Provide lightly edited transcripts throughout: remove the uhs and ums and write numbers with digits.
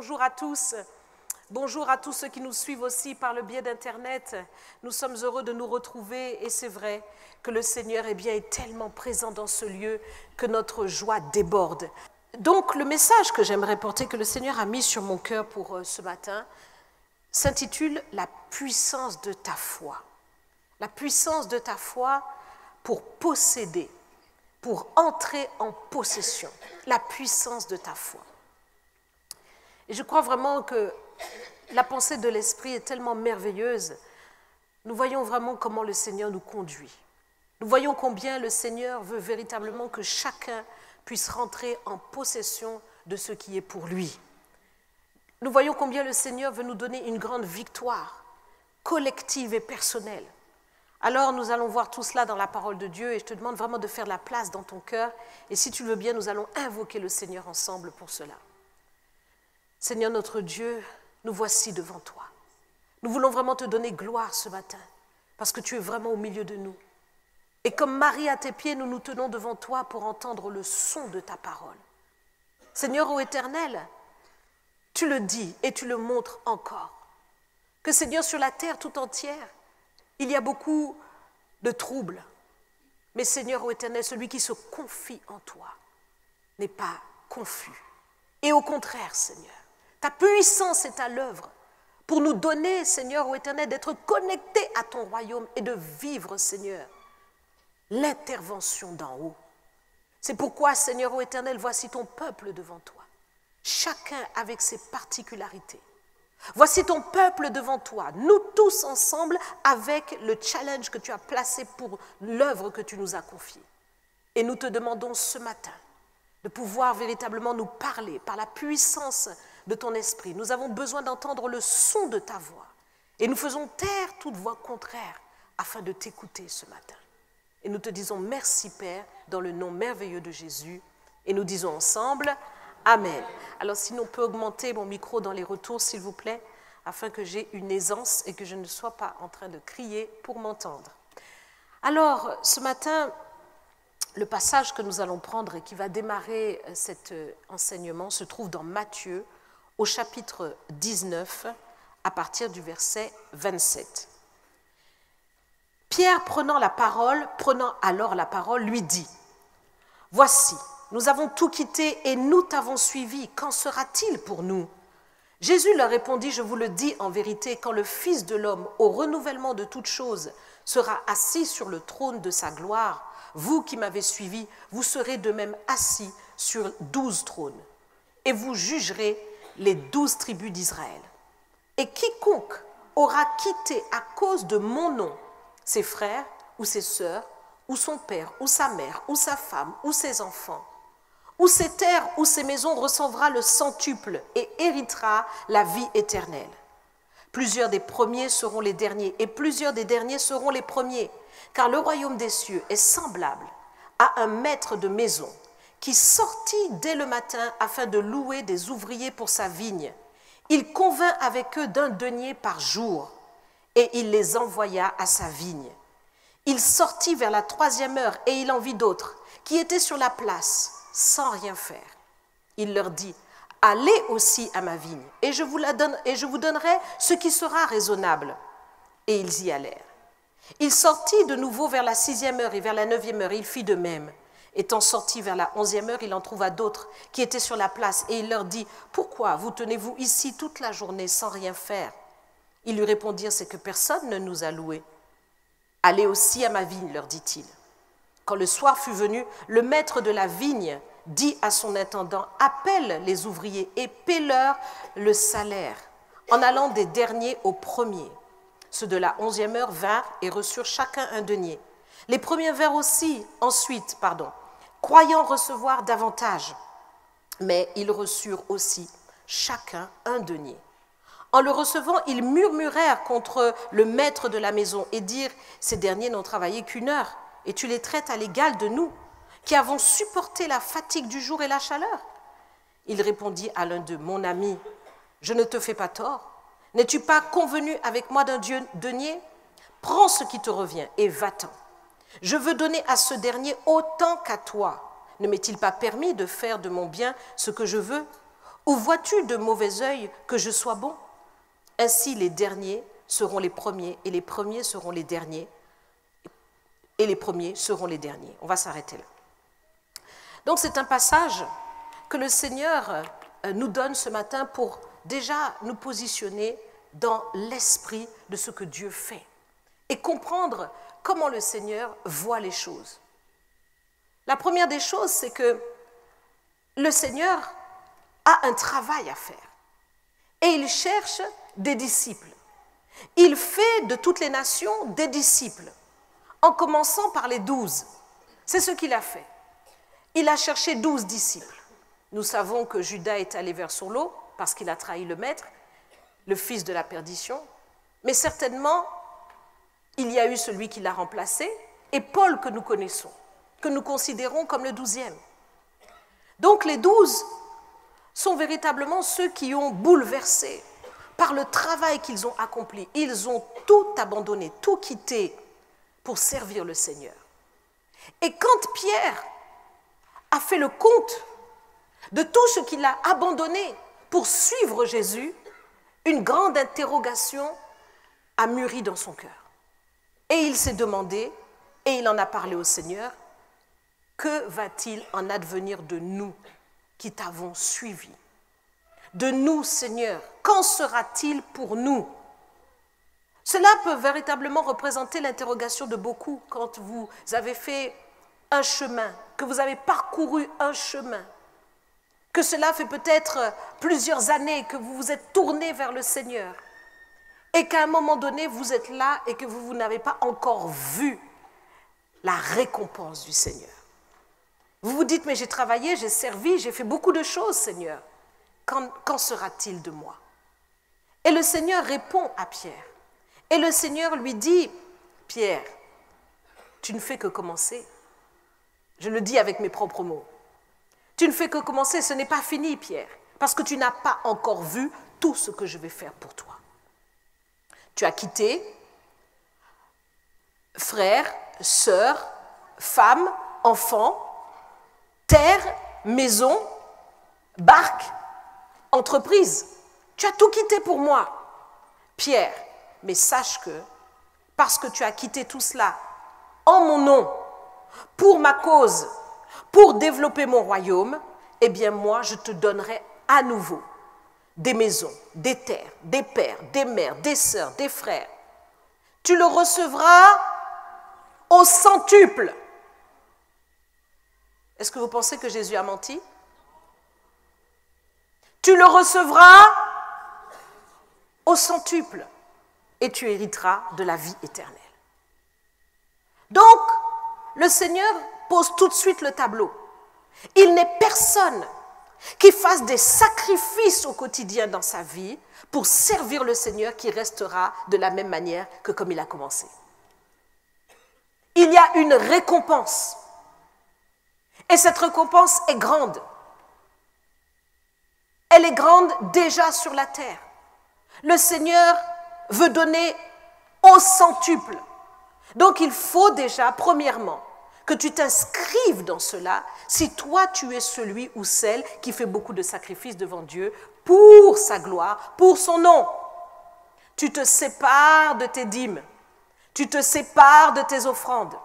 bonjour à tous. Bonjour à tous ceux qui nous suivent aussi par le biais d'Internet. Nous sommes heureux de nous retrouver et c'est vrai que le Seigneur est tellement présent dans ce lieu que notre joie déborde. Donc le message que j'aimerais porter, que le Seigneur a mis sur mon cœur pour ce matin, s'intitule « La puissance de ta foi ». La puissance de ta foi pour posséder, pour entrer en possession. La puissance de ta foi. Et je crois vraiment que la pensée de l'Esprit est tellement merveilleuse. Nous voyons vraiment comment le Seigneur nous conduit. Nous voyons combien le Seigneur veut véritablement que chacun puisse rentrer en possession de ce qui est pour lui. Nous voyons combien le Seigneur veut nous donner une grande victoire collective et personnelle. Alors nous allons voir tout cela dans la parole de Dieu et je te demande vraiment de faire de la place dans ton cœur. Et si tu le veux bien, nous allons invoquer le Seigneur ensemble pour cela. Seigneur notre Dieu, nous voici devant toi. Nous voulons vraiment te donner gloire ce matin parce que tu es vraiment au milieu de nous. Et comme Marie à tes pieds, nous nous tenons devant toi pour entendre le son de ta parole. Seigneur ô Éternel, tu le dis et tu le montres encore. Que Seigneur, sur la terre tout entière, il y a beaucoup de troubles. Mais Seigneur ô Éternel, celui qui se confie en toi n'est pas confus. Et au contraire, Seigneur, ta puissance est à l'œuvre pour nous donner, Seigneur ô Éternel, d'être connectés à ton royaume et de vivre, Seigneur, l'intervention d'en haut. C'est pourquoi, Seigneur ô Éternel, voici ton peuple devant toi, chacun avec ses particularités. Voici ton peuple devant toi, nous tous ensemble avec le challenge que tu as placé pour l'œuvre que tu nous as confiée. Et nous te demandons ce matin de pouvoir véritablement nous parler par la puissance de ton esprit. Nous avons besoin d'entendre le son de ta voix et nous faisons taire toute voix contraire afin de t'écouter ce matin. Et nous te disons merci Père dans le nom merveilleux de Jésus et nous disons ensemble Amen. Alors si on peut augmenter mon micro dans les retours s'il vous plaît afin que j'ai une aisance et que je ne sois pas en train de crier pour m'entendre. Alors ce matin, le passage que nous allons prendre et qui va démarrer cet enseignement se trouve dans Matthieu au chapitre 19 à partir du verset 27. Pierre prenant alors la parole, lui dit « Voici, nous avons tout quitté et nous t'avons suivi, qu'en sera-t-il pour nous ?» Jésus leur répondit « Je vous le dis en vérité, quand le Fils de l'homme, au renouvellement de toutes choses, sera assis sur le trône de sa gloire, vous qui m'avez suivi, vous serez de même assis sur 12 trônes, et vous jugerez les 12 tribus d'Israël. Et quiconque aura quitté à cause de mon nom ses frères ou ses sœurs, ou son père, ou sa mère, ou sa femme, ou ses enfants, ou ses terres, ou ses maisons, recevra le centuple et héritera la vie éternelle. Plusieurs des premiers seront les derniers, et plusieurs des derniers seront les premiers, car le royaume des cieux est semblable à un maître de maison qui sortit dès le matin afin de louer des ouvriers pour sa vigne. Il convint avec eux d'un denier par jour, et il les envoya à sa vigne. Il sortit vers la 3e heure, et il en vit d'autres qui étaient sur la place, sans rien faire. Il leur dit, « Allez aussi à ma vigne, et je vous donnerai ce qui sera raisonnable. » Et ils y allèrent. Il sortit de nouveau vers la 6e heure et vers la 9e heure, il fit de même. Étant sorti vers la 11e heure, il en trouva d'autres qui étaient sur la place, et il leur dit, « Pourquoi vous tenez-vous ici toute la journée sans rien faire ?» Ils lui répondirent, « C'est que personne ne nous a loués. »« Allez aussi à ma vigne, leur dit-il. » Quand le soir fut venu, le maître de la vigne dit à son intendant, « Appelle les ouvriers et paie-leur le salaire, en allant des derniers aux premiers. » Ceux de la 11e heure vinrent et reçurent chacun un denier. Les premiers vinrent aussi, croyant recevoir davantage. Mais ils reçurent aussi chacun un denier. En le recevant, ils murmurèrent contre le maître de la maison et dirent, « Ces derniers n'ont travaillé qu'1 heure, et tu les traites à l'égal de nous, qui avons supporté la fatigue du jour et la chaleur. » Il répondit à l'un d'eux, « Mon ami, je ne te fais pas tort. N'es-tu pas convenu avec moi d'un denier? Prends ce qui te revient et va-t'en. Je veux donner à ce dernier autant qu'à toi. Ne m'est-il pas permis de faire de mon bien ce que je veux? Ou vois-tu de mauvais œil que je sois bon? Ainsi les derniers seront les premiers, et les premiers seront les derniers, et les premiers seront les derniers. On va s'arrêter là. Donc c'est un passage que le Seigneur nous donne ce matin pour déjà nous positionner dans l'esprit de ce que Dieu fait et comprendre comment le Seigneur voit les choses. La première des choses, c'est que le Seigneur a un travail à faire et il cherche des disciples. Il fait de toutes les nations des disciples, en commençant par les 12. C'est ce qu'il a fait. Il a cherché 12 disciples. Nous savons que Judas est allé vers son lot parce qu'il a trahi le maître, le fils de la perdition. Mais certainement, il y a eu celui qui l'a remplacé, et Paul que nous connaissons, que nous considérons comme le 12e. Donc les 12 sont véritablement ceux qui ont bouleversé par le travail qu'ils ont accompli. Ils ont tout abandonné, tout quitté pour servir le Seigneur. Et quand Pierre a fait le compte de tout ce qu'il a abandonné pour suivre Jésus, une grande interrogation a mûri dans son cœur. Et il s'est demandé, et il en a parlé au Seigneur, que va-t-il en advenir de nous qui t'avons suivis? De nous, Seigneur, qu'en sera-t-il pour nous? Cela peut véritablement représenter l'interrogation de beaucoup quand vous avez fait un chemin, que vous avez parcouru un chemin, que cela fait peut-être plusieurs années que vous vous êtes tourné vers le Seigneur et qu'à un moment donné, vous êtes là et que vous n'avez pas encore vu la récompense du Seigneur. Vous vous dites, mais j'ai travaillé, j'ai servi, j'ai fait beaucoup de choses, Seigneur. Qu'en sera-t-il de moi? Et le Seigneur répond à Pierre. Et le Seigneur lui dit, Pierre, tu ne fais que commencer. Je le dis avec mes propres mots. Tu ne fais que commencer, ce n'est pas fini, Pierre, parce que tu n'as pas encore vu tout ce que je vais faire pour toi. Tu as quitté frères, sœurs, femmes, enfants, terre, maison, barque, entreprise. Tu as tout quitté pour moi, Pierre. Mais sache que, parce que tu as quitté tout cela en mon nom, pour ma cause, pour développer mon royaume, eh bien moi, je te donnerai à nouveau des maisons, des terres, des pères, des mères, des sœurs, des frères. Tu le recevras au centuple. Est-ce que vous pensez que Jésus a menti? Tu le recevras au centuple et tu hériteras de la vie éternelle. Donc, le Seigneur pose tout de suite le tableau. Il n'est personne qui fasse des sacrifices au quotidien dans sa vie pour servir le Seigneur qui restera de la même manière que comme il a commencé. Il y a une récompense. Et cette récompense est grande. Elle est grande déjà sur la terre. Le Seigneur veut donner au centuple. Donc il faut déjà, premièrement, que tu t'inscrives dans cela si toi tu es celui ou celle qui fait beaucoup de sacrifices devant Dieu pour sa gloire, pour son nom. Tu te sépares de tes dîmes, tu te sépares de tes offrandes,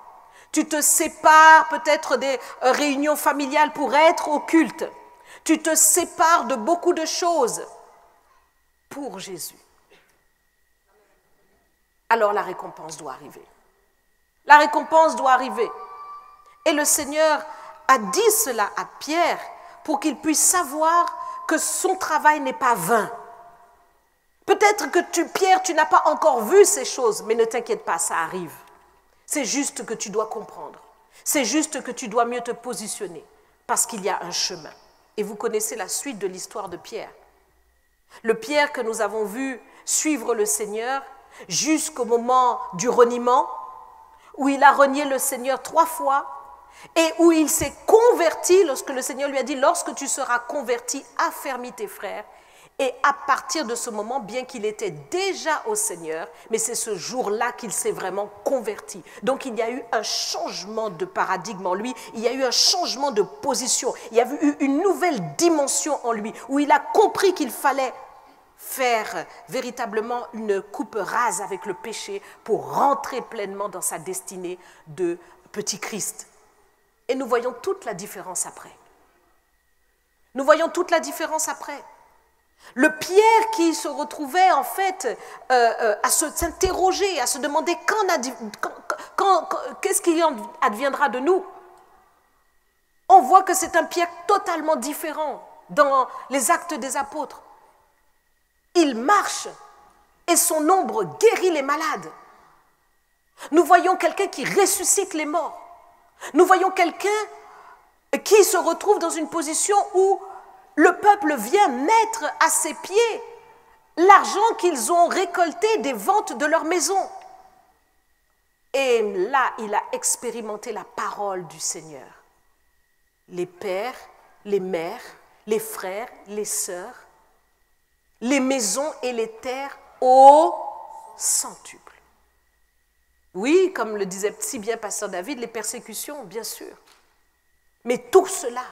tu te sépares peut-être des réunions familiales pour être au culte, tu te sépares de beaucoup de choses pour Jésus. Alors la récompense doit arriver. La récompense doit arriver. Et le Seigneur a dit cela à Pierre pour qu'il puisse savoir que son travail n'est pas vain. Peut-être que Pierre, tu n'as pas encore vu ces choses, mais ne t'inquiète pas, ça arrive. C'est juste que tu dois comprendre. C'est juste que tu dois mieux te positionner parce qu'il y a un chemin. Et vous connaissez la suite de l'histoire de Pierre. Le Pierre que nous avons vu suivre le Seigneur jusqu'au moment du reniement, où il a renié le Seigneur 3 fois et où il s'est converti lorsque le Seigneur lui a dit « Lorsque tu seras converti, affermis tes frères ». Et à partir de ce moment, bien qu'il était déjà au Seigneur, mais c'est ce jour-là qu'il s'est vraiment converti. Donc il y a eu un changement de paradigme en lui, il y a eu un changement de position, il y a eu une nouvelle dimension en lui, où il a compris qu'il fallait faire véritablement une coupe rase avec le péché pour rentrer pleinement dans sa destinée de petit Christ. Et nous voyons toute la différence après. Nous voyons toute la différence après. Le Pierre qui se retrouvait en fait à s'interroger, à se demander qu'est-ce qui adviendra de nous. On voit que c'est un Pierre totalement différent dans les Actes des Apôtres. Il marche et son ombre guérit les malades. Nous voyons quelqu'un qui ressuscite les morts. Nous voyons quelqu'un qui se retrouve dans une position où le peuple vient mettre à ses pieds l'argent qu'ils ont récolté des ventes de leur maison. Et là, il a expérimenté la parole du Seigneur. Les pères, les mères, les frères, les sœurs, les maisons et les terres au centuple. Oui, comme le disait si bien Pasteur David, les persécutions, bien sûr. Mais tout cela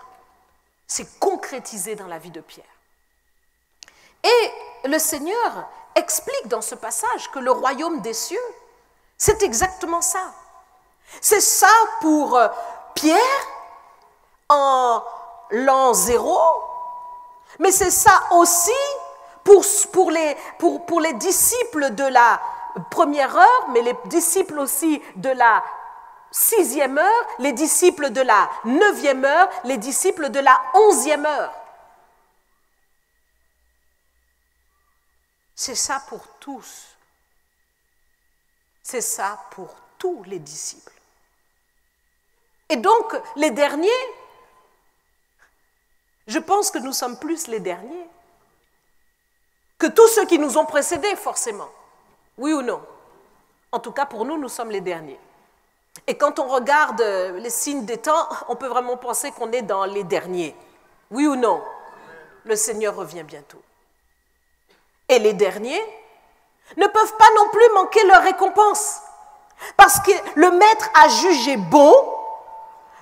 s'est concrétisé dans la vie de Pierre. Et le Seigneur explique dans ce passage que le royaume des cieux, c'est exactement ça. C'est ça pour Pierre en l'an 0, mais c'est ça aussi pour les disciples de la première heure, mais les disciples aussi de la 6e heure, les disciples de la 9e heure, les disciples de la 11e heure. C'est ça pour tous. C'est ça pour tous les disciples. Et donc, les derniers, je pense que nous sommes plus les derniers que tous ceux qui nous ont précédés, forcément. Oui ou non? En tout cas, pour nous, nous sommes les derniers. Et quand on regarde les signes des temps, on peut vraiment penser qu'on est dans les derniers. Oui ou non? Le Seigneur revient bientôt. Et les derniers ne peuvent pas non plus manquer leur récompense. Parce que le Maître a jugé bon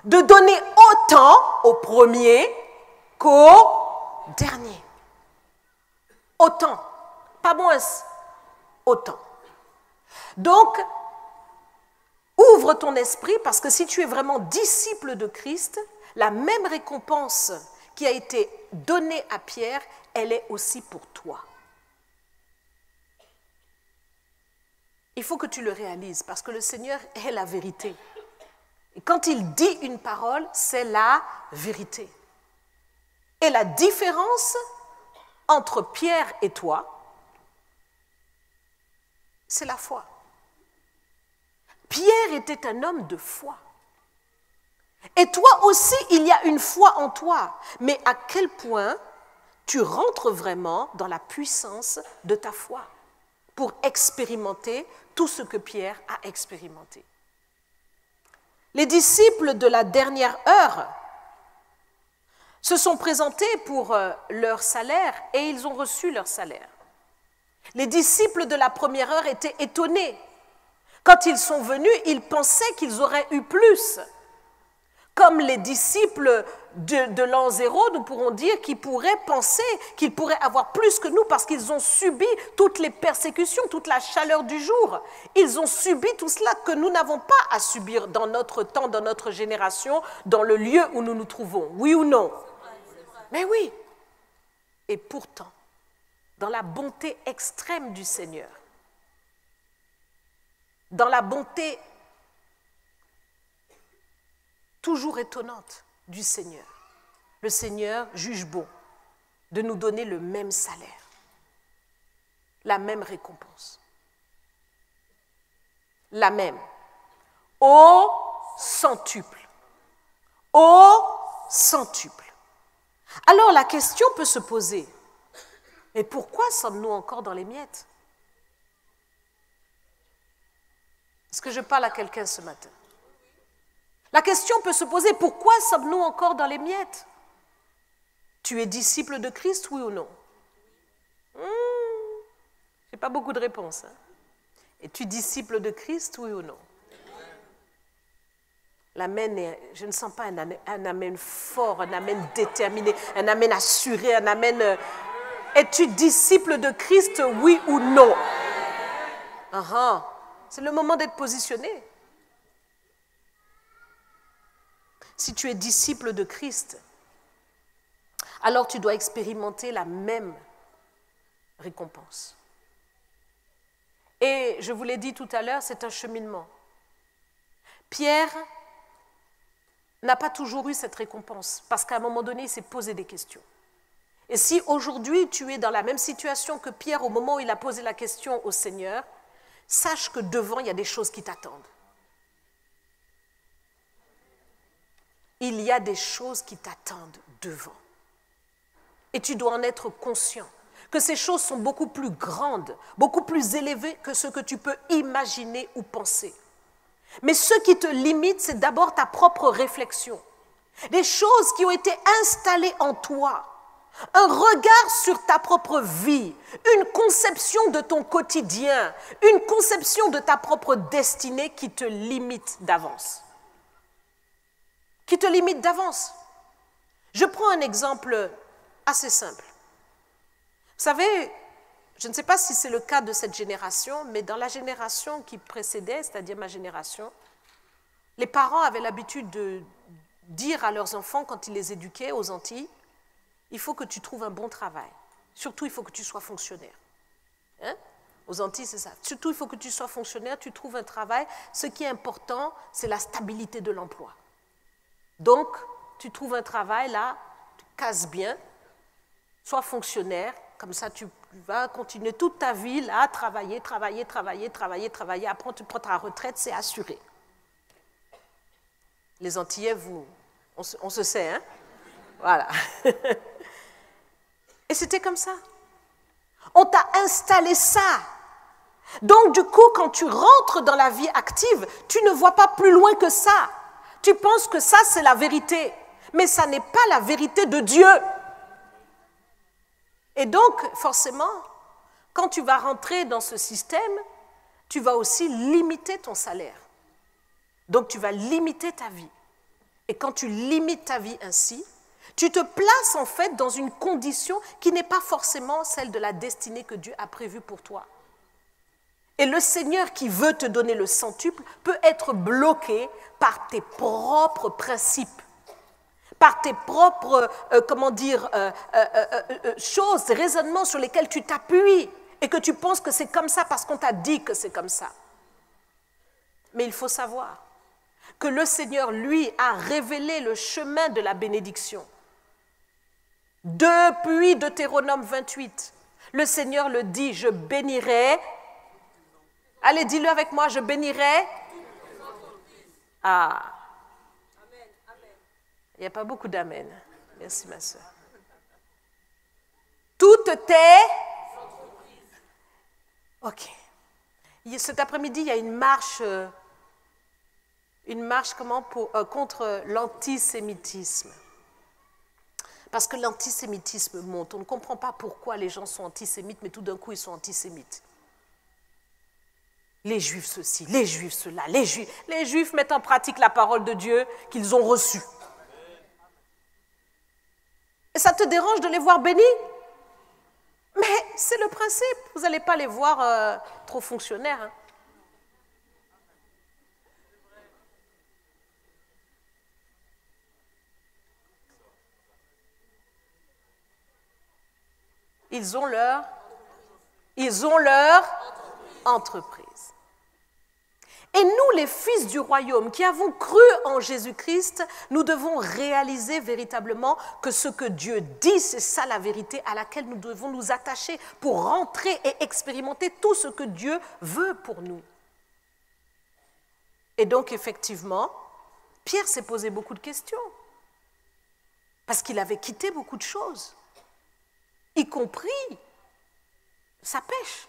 de donner autant aux premiers qu'aux derniers. Autant, pas moins, autant. Donc, ouvre ton esprit parce que si tu es vraiment disciple de Christ, la même récompense qui a été donnée à Pierre, elle est aussi pour toi. Il faut que tu le réalises parce que le Seigneur est la vérité. Et quand il dit une parole, c'est la vérité. Et la différence entre Pierre et toi, c'est la foi. Pierre était un homme de foi. Et toi aussi, il y a une foi en toi. Mais à quel point tu rentres vraiment dans la puissance de ta foi pour expérimenter tout ce que Pierre a expérimenté. Les disciples de la dernière heure se sont présentés pour leur salaire et ils ont reçu leur salaire. Les disciples de la première heure étaient étonnés. Quand ils sont venus, ils pensaient qu'ils auraient eu plus. Comme les disciples de l'an 0, nous pourrons dire qu'ils pourraient penser qu'ils pourraient avoir plus que nous parce qu'ils ont subi toutes les persécutions, toute la chaleur du jour. Ils ont subi tout cela que nous n'avons pas à subir dans notre temps, dans notre génération, dans le lieu où nous nous trouvons. Oui ou non? Mais oui. Et pourtant, dans la bonté extrême du Seigneur, dans la bonté toujours étonnante du Seigneur, le Seigneur juge bon de nous donner le même salaire, la même récompense, la même, au centuple, au centuple. Alors la question peut se poser, mais pourquoi sommes-nous encore dans les miettes? Est-ce que je parle à quelqu'un ce matin? La question peut se poser, pourquoi sommes-nous encore dans les miettes? Tu es disciple de Christ, oui ou non? pas beaucoup de réponses. Hein? Es-tu disciple de Christ, oui ou non? L'amen, je ne sens pas un amen fort, un amen déterminé, un amen assuré, un amen... Es-tu disciple de Christ, oui ou non? C'est le moment d'être positionné. Si tu es disciple de Christ, alors tu dois expérimenter la même récompense. Et je vous l'ai dit tout à l'heure, c'est un cheminement. Pierre n'a pas toujours eu cette récompense, parce qu'à un moment donné, il s'est posé des questions. Et si aujourd'hui tu es dans la même situation que Pierre au moment où il a posé la question au Seigneur, sache que devant, il y a des choses qui t'attendent. Il y a des choses qui t'attendent devant. Et tu dois en être conscient, que ces choses sont beaucoup plus grandes, beaucoup plus élevées que ce que tu peux imaginer ou penser. Mais ce qui te limite, c'est d'abord ta propre réflexion. Des choses qui ont été installées en toi. Un regard sur ta propre vie, une conception de ton quotidien, une conception de ta propre destinée qui te limite d'avance. Qui te limite d'avance. Je prends un exemple assez simple. Vous savez, je ne sais pas si c'est le cas de cette génération, mais dans la génération qui précédait, c'est-à-dire ma génération, les parents avaient l'habitude de dire à leurs enfants, quand ils les éduquaient aux Antilles, il faut que tu trouves un bon travail. Surtout, il faut que tu sois fonctionnaire. Hein? Aux Antilles, c'est ça. Surtout, il faut que tu sois fonctionnaire, tu trouves un travail. Ce qui est important, c'est la stabilité de l'emploi. Donc, tu trouves un travail là, tu casses bien, sois fonctionnaire, comme ça tu vas continuer toute ta vie là, à travailler. Après, tu prends ta retraite, c'est assuré. Les Antillais, on se sait, hein? Voilà. Et c'était comme ça. On t'a installé ça. Donc, du coup, quand tu rentres dans la vie active, tu ne vois pas plus loin que ça. Tu penses que ça, c'est la vérité. Mais ça n'est pas la vérité de Dieu. Et donc, forcément, quand tu vas rentrer dans ce système, tu vas aussi limiter ton salaire. Donc, tu vas limiter ta vie. Et quand tu limites ta vie ainsi, tu te places en fait dans une condition qui n'est pas forcément celle de la destinée que Dieu a prévue pour toi. Et le Seigneur qui veut te donner le centuple peut être bloqué par tes propres principes, par tes propres, choses, raisonnements sur lesquels tu t'appuies et que tu penses que c'est comme ça parce qu'on t'a dit que c'est comme ça. Mais il faut savoir que le Seigneur, lui, a révélé le chemin de la bénédiction. Depuis Deutéronome 28, le Seigneur le dit, je bénirai. Allez, dis-le avec moi, je bénirai. Ah. Il n'y a pas beaucoup d'amen. Merci, ma soeur. Toutes tes... Ok. Cet après-midi, il y a une marche contre l'antisémitisme. Parce que l'antisémitisme monte. On ne comprend pas pourquoi les gens sont antisémites, mais tout d'un coup, ils sont antisémites. Les Juifs ceci, les Juifs cela, les Juifs mettent en pratique la parole de Dieu qu'ils ont reçue. Et ça te dérange de les voir bénis? Mais c'est le principe. Vous n'allez pas les voir trop fonctionnaires. Hein. Ils ont leur entreprise. Et nous, les fils du royaume, qui avons cru en Jésus-Christ, nous devons réaliser véritablement que ce que Dieu dit, c'est ça la vérité à laquelle nous devons nous attacher pour rentrer et expérimenter tout ce que Dieu veut pour nous. Et donc, effectivement, Pierre s'est posé beaucoup de questions, parce qu'il avait quitté beaucoup de choses, y compris sa pêche.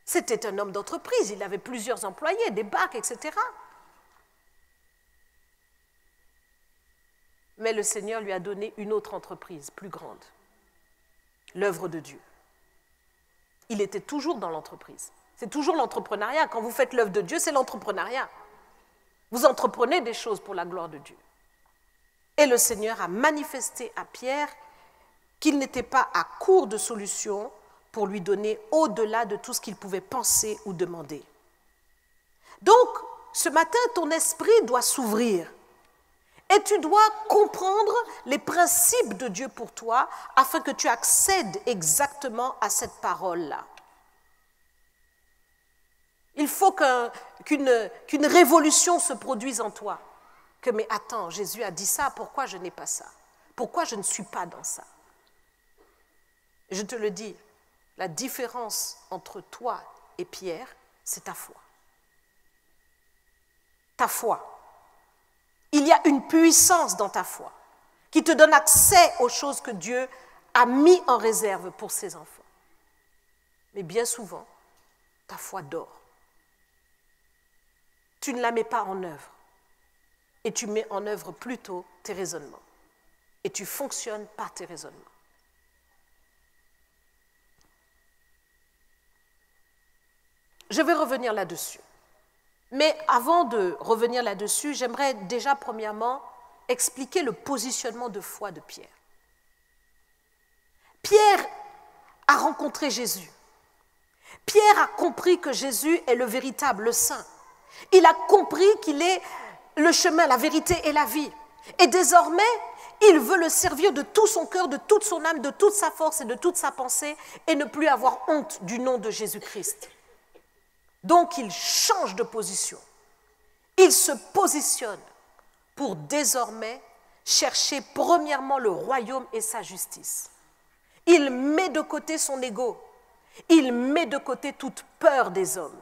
C'était un homme d'entreprise, il avait plusieurs employés, des bacs, etc. Mais le Seigneur lui a donné une autre entreprise, plus grande, l'œuvre de Dieu. il était toujours dans l'entreprise. C'est toujours l'entrepreneuriat. Quand vous faites l'œuvre de Dieu, c'est l'entrepreneuriat. Vous entreprenez des choses pour la gloire de Dieu. Et le Seigneur a manifesté à Pierre qu'il n'était pas à court de solutions pour lui donner au-delà de tout ce qu'il pouvait penser ou demander. Donc, ce matin, ton esprit doit s'ouvrir et tu dois comprendre les principes de Dieu pour toi afin que tu accèdes exactement à cette parole-là. Il faut qu'une révolution se produise en toi. Que, mais attends, Jésus a dit ça, pourquoi je n'ai pas ça? Pourquoi je ne suis pas dans ça? Je te le dis, la différence entre toi et Pierre, c'est ta foi. Ta foi. Il y a une puissance dans ta foi qui te donne accès aux choses que Dieu a mis en réserve pour ses enfants. Mais bien souvent, ta foi dort. Tu ne la mets pas en œuvre. Et tu mets en œuvre plutôt tes raisonnements. Et tu fonctionnes par tes raisonnements. Je vais revenir là-dessus. Mais avant de revenir là-dessus, j'aimerais déjà premièrement expliquer le positionnement de foi de Pierre. Pierre a rencontré Jésus. Pierre a compris que Jésus est le véritable, le saint. Il a compris qu'il est le chemin, la vérité et la vie. Et désormais, il veut le servir de tout son cœur, de toute son âme, de toute sa force et de toute sa pensée et ne plus avoir honte du nom de Jésus-Christ. Donc, il change de position. Il se positionne pour désormais chercher premièrement le royaume et sa justice. Il met de côté son ego. Il met de côté toute peur des hommes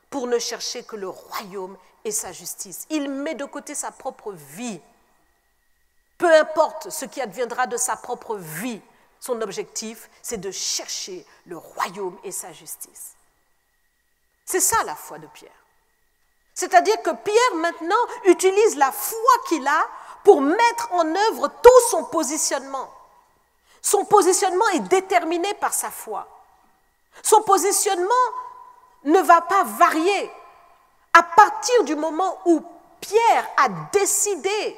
pour ne chercher que le royaume et sa justice. Il met de côté sa propre vie. Peu importe ce qui adviendra de sa propre vie, son objectif, c'est de chercher le royaume et sa justice. C'est ça la foi de Pierre. C'est-à-dire que Pierre maintenant utilise la foi qu'il a pour mettre en œuvre tout son positionnement. Son positionnement est déterminé par sa foi. Son positionnement ne va pas varier. À partir du moment où Pierre a décidé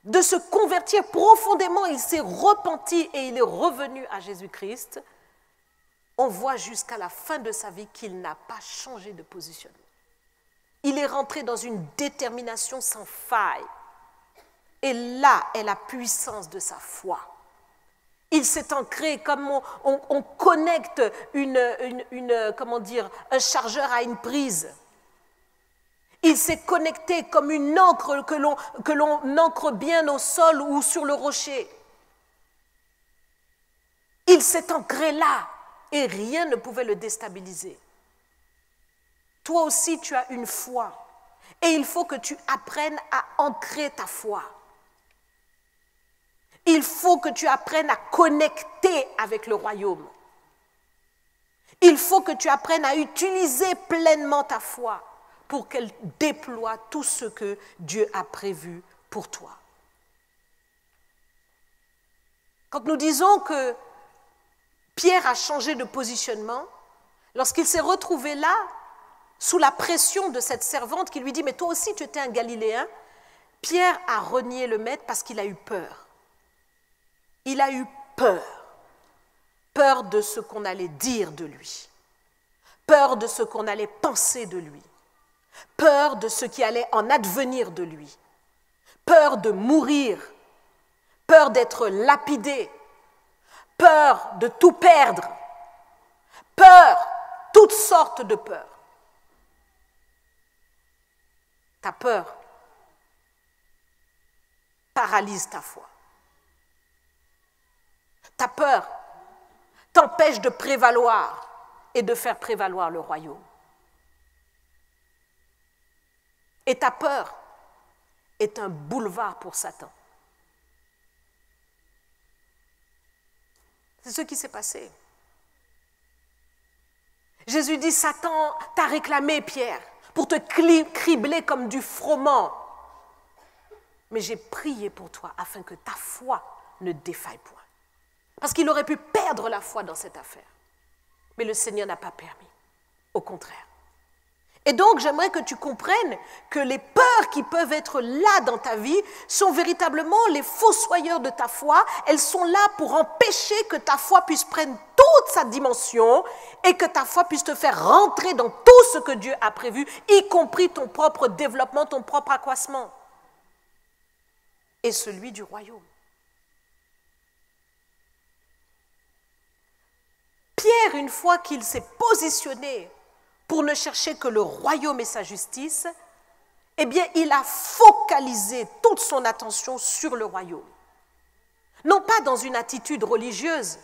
de se convertir profondément, il s'est repenti et il est revenu à Jésus-Christ, on voit jusqu'à la fin de sa vie qu'il n'a pas changé de positionnement. Il est rentré dans une détermination sans faille. Et là est la puissance de sa foi. Il s'est ancré comme on connecte un chargeur à une prise. Il s'est connecté comme une encre que l'on ancre bien au sol ou sur le rocher. Il s'est ancré là et rien ne pouvait le déstabiliser. Toi aussi, tu as une foi et il faut que tu apprennes à ancrer ta foi. Il faut que tu apprennes à connecter avec le royaume. Il faut que tu apprennes à utiliser pleinement ta foi pour qu'elle déploie tout ce que Dieu a prévu pour toi. Quand nous disons que Pierre a changé de positionnement, lorsqu'il s'est retrouvé là, sous la pression de cette servante qui lui dit « Mais toi aussi tu étais un Galiléen », Pierre a renié le maître parce qu'il a eu peur. Il a eu peur de ce qu'on allait dire de lui, peur de ce qu'on allait penser de lui, peur de ce qui allait en advenir de lui, peur de mourir, peur d'être lapidé, peur de tout perdre, peur, toutes sortes de peurs. Ta peur paralyse ta foi. Ta peur t'empêche de prévaloir et de faire prévaloir le royaume. Et ta peur est un boulevard pour Satan. C'est ce qui s'est passé. Jésus dit, Satan t'a réclamé, Pierre, pour te cribler comme du froment. Mais j'ai prié pour toi afin que ta foi ne défaille point. Parce qu'il aurait pu perdre la foi dans cette affaire. Mais le Seigneur n'a pas permis. Au contraire. Et donc, j'aimerais que tu comprennes que les peurs qui peuvent être là dans ta vie sont véritablement les fossoyeurs de ta foi. Elles sont là pour empêcher que ta foi puisse prendre toute sa dimension et que ta foi puisse te faire rentrer dans tout ce que Dieu a prévu, y compris ton propre développement, ton propre accroissement et celui du royaume. Pierre, une fois qu'il s'est positionné pour ne chercher que le royaume et sa justice, eh bien, il a focalisé toute son attention sur le royaume. Non pas dans une attitude religieuse,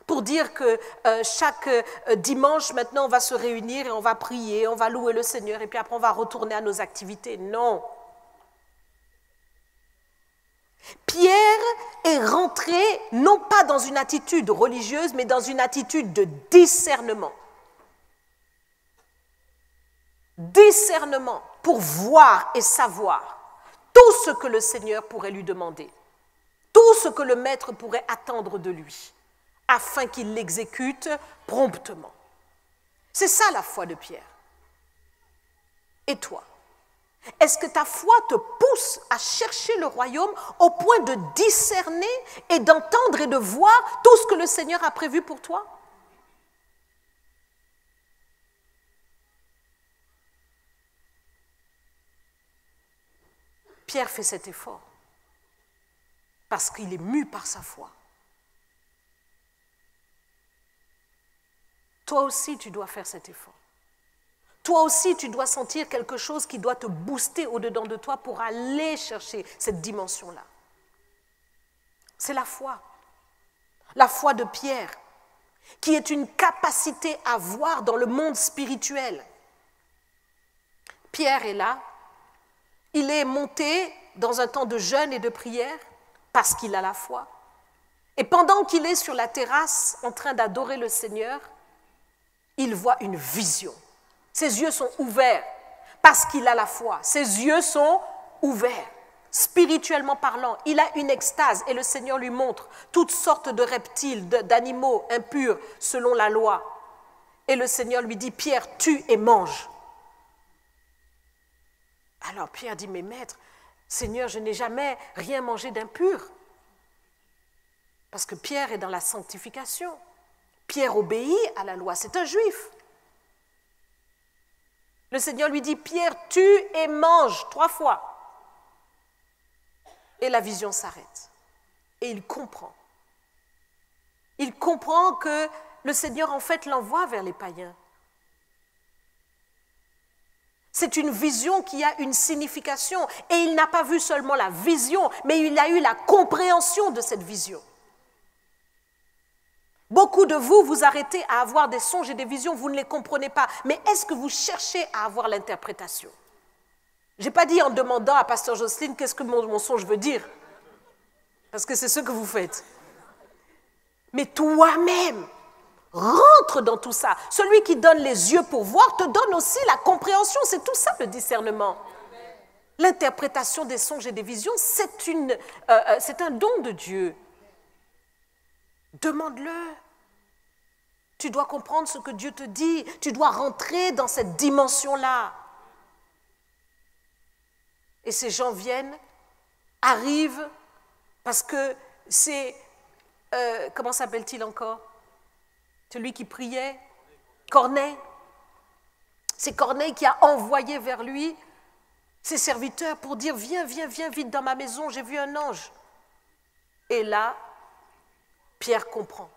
pour dire que chaque dimanche, maintenant, on va se réunir et on va prier, on va louer le Seigneur, et puis après, on va retourner à nos activités. Non. Pierre est rentré, non pas dans une attitude religieuse, mais dans une attitude de discernement. Discernement pour voir et savoir tout ce que le Seigneur pourrait lui demander, tout ce que le Maître pourrait attendre de lui, afin qu'il l'exécute promptement. C'est ça la foi de Pierre. Et toi, est-ce que ta foi te pousse à chercher le royaume au point de discerner et d'entendre et de voir tout ce que le Seigneur a prévu pour toi? Pierre fait cet effort parce qu'il est mu par sa foi. Toi aussi, tu dois faire cet effort. Toi aussi, tu dois sentir quelque chose qui doit te booster au-dedans de toi pour aller chercher cette dimension-là. C'est la foi. La foi de Pierre, qui est une capacité à voir dans le monde spirituel. Pierre est là. Il est monté dans un temps de jeûne et de prière parce qu'il a la foi. Et pendant qu'il est sur la terrasse en train d'adorer le Seigneur, il voit une vision. Ses yeux sont ouverts parce qu'il a la foi. Ses yeux sont ouverts, spirituellement parlant. Il a une extase et le Seigneur lui montre toutes sortes de reptiles, d'animaux impurs selon la loi. Et le Seigneur lui dit, Pierre, tue et mange. Alors Pierre dit, mais maître, Seigneur, je n'ai jamais rien mangé d'impur. Parce que Pierre est dans la sanctification. Pierre obéit à la loi, c'est un juif. Le Seigneur lui dit, Pierre, tue et mange 3 fois. Et la vision s'arrête. Et il comprend. Il comprend que le Seigneur, en fait, l'envoie vers les païens. C'est une vision qui a une signification. Et il n'a pas vu seulement la vision, mais il a eu la compréhension de cette vision. Beaucoup de vous, vous arrêtez à avoir des songes et des visions, vous ne les comprenez pas. Mais est-ce que vous cherchez à avoir l'interprétation? Je n'ai pas dit en demandant à Pasteur Jocelyne qu'est-ce que mon songe veut dire. Parce que c'est ce que vous faites. Mais toi-même, rentre dans tout ça. Celui qui donne les yeux pour voir te donne aussi la compréhension. C'est tout ça le discernement. L'interprétation des songes et des visions, c'est un don de Dieu. Demande-le. Tu dois comprendre ce que Dieu te dit. Tu dois rentrer dans cette dimension-là. Et ces gens viennent, arrivent, parce que c'est... comment s'appelle-t-il encore? Celui qui priait, Corneille. C'est Corneille qui a envoyé vers lui ses serviteurs pour dire, viens vite dans ma maison, j'ai vu un ange. Et là, Pierre comprend.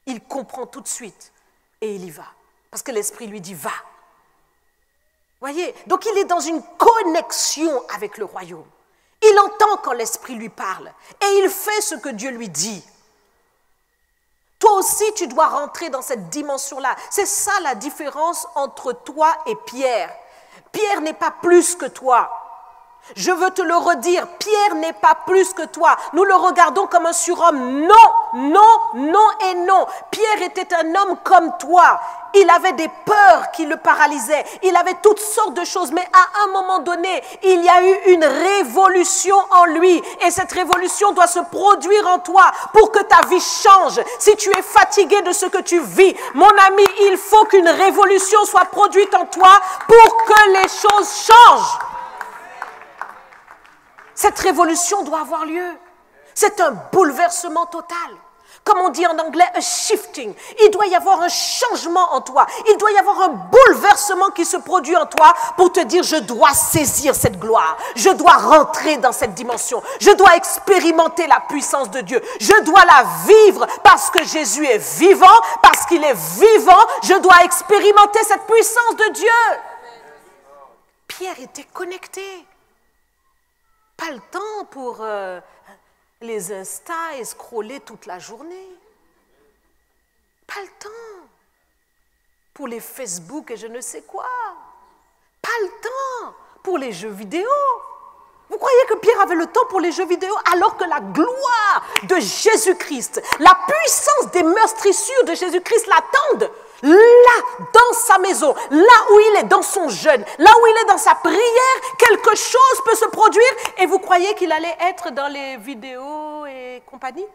Il comprend tout de suite et il y va. Parce que l'Esprit lui dit, va. Voyez, donc il est dans une connexion avec le royaume. Il entend quand l'Esprit lui parle et il fait ce que Dieu lui dit. Toi aussi, tu dois rentrer dans cette dimension-là. C'est ça la différence entre toi et Pierre. Pierre n'est pas plus que toi. Je veux te le redire, Pierre n'est pas plus que toi. Nous le regardons comme un surhomme. Non, non, non et non. Pierre était un homme comme toi. Il avait des peurs qui le paralysaient. Il avait toutes sortes de choses. Mais à un moment donné, il y a eu une révolution en lui. Et cette révolution doit se produire en toi pour que ta vie change. Si tu es fatigué de ce que tu vis, mon ami, il faut qu'une révolution soit produite en toi pour que les choses changent. Cette révolution doit avoir lieu. C'est un bouleversement total. Comme on dit en anglais, a shifting. Il doit y avoir un changement en toi. Il doit y avoir un bouleversement qui se produit en toi pour te dire, je dois saisir cette gloire. Je dois rentrer dans cette dimension. Je dois expérimenter la puissance de Dieu. Je dois la vivre parce que Jésus est vivant. Parce qu'il est vivant, je dois expérimenter cette puissance de Dieu. Pierre était connecté. Pas le temps pour les Insta et scroller toute la journée. Pas le temps pour les Facebook et je ne sais quoi. Pas le temps pour les jeux vidéo. Vous croyez que Pierre avait le temps pour les jeux vidéo alors que la gloire de Jésus-Christ, la puissance des meurtrissures de Jésus-Christ l'attendent là, dans sa maison, là où il est dans son jeûne, là où il est dans sa prière, quelque chose peut se produire et vous croyez qu'il allait être dans les vidéos et compagnie?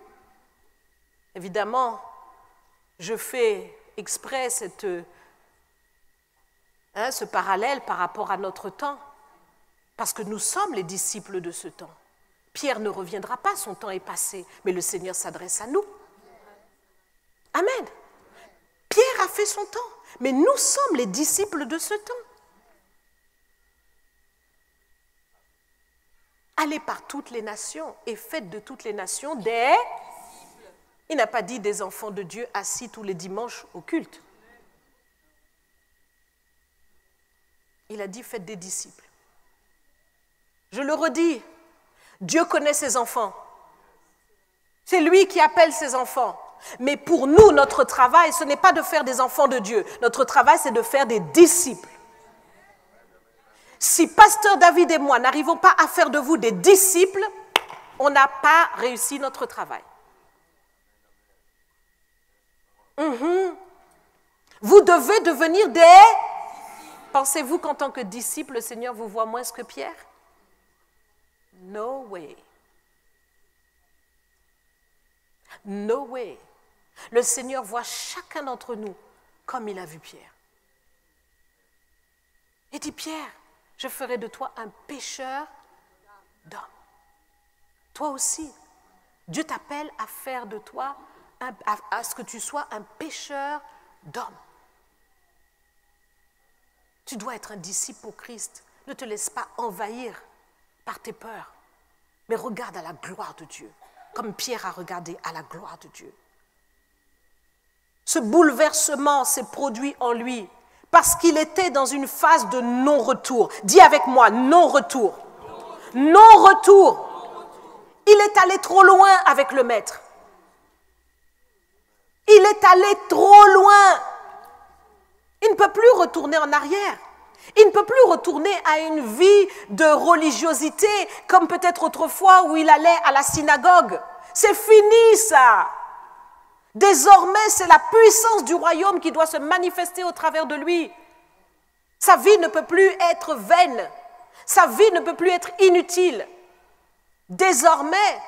Évidemment, je fais exprès ce parallèle par rapport à notre temps. Parce que nous sommes les disciples de ce temps. Pierre ne reviendra pas, son temps est passé, mais le Seigneur s'adresse à nous. Amen. Pierre a fait son temps, mais nous sommes les disciples de ce temps. Allez par toutes les nations et faites de toutes les nations des... Il n'a pas dit des enfants de Dieu assis tous les dimanches au culte. Il a dit faites des disciples. Je le redis, Dieu connaît ses enfants. C'est lui qui appelle ses enfants. Mais pour nous, notre travail, ce n'est pas de faire des enfants de Dieu. Notre travail, c'est de faire des disciples. Si Pasteur David et moi n'arrivons pas à faire de vous des disciples, on n'a pas réussi notre travail. Vous devez devenir des... Pensez-vous qu'en tant que disciple, le Seigneur vous voit moins que Pierre? No way. No way. Le Seigneur voit chacun d'entre nous comme il a vu Pierre. Il dit, Pierre, je ferai de toi un pêcheur d'hommes. Toi aussi, Dieu t'appelle à faire de toi, à ce que tu sois un pêcheur d'hommes. Tu dois être un disciple pour Christ. Ne te laisse pas envahir par tes peurs, mais regarde à la gloire de Dieu, comme Pierre a regardé à la gloire de Dieu. Ce bouleversement s'est produit en lui parce qu'il était dans une phase de non-retour. Dis avec moi, non-retour. Non-retour. Il est allé trop loin avec le maître. Il est allé trop loin. Il ne peut plus retourner en arrière. Il ne peut plus retourner à une vie de religiosité comme peut-être autrefois où il allait à la synagogue. C'est fini ça. Désormais, c'est la puissance du royaume qui doit se manifester au travers de lui. Sa vie ne peut plus être vaine. Sa vie ne peut plus être inutile. Désormais,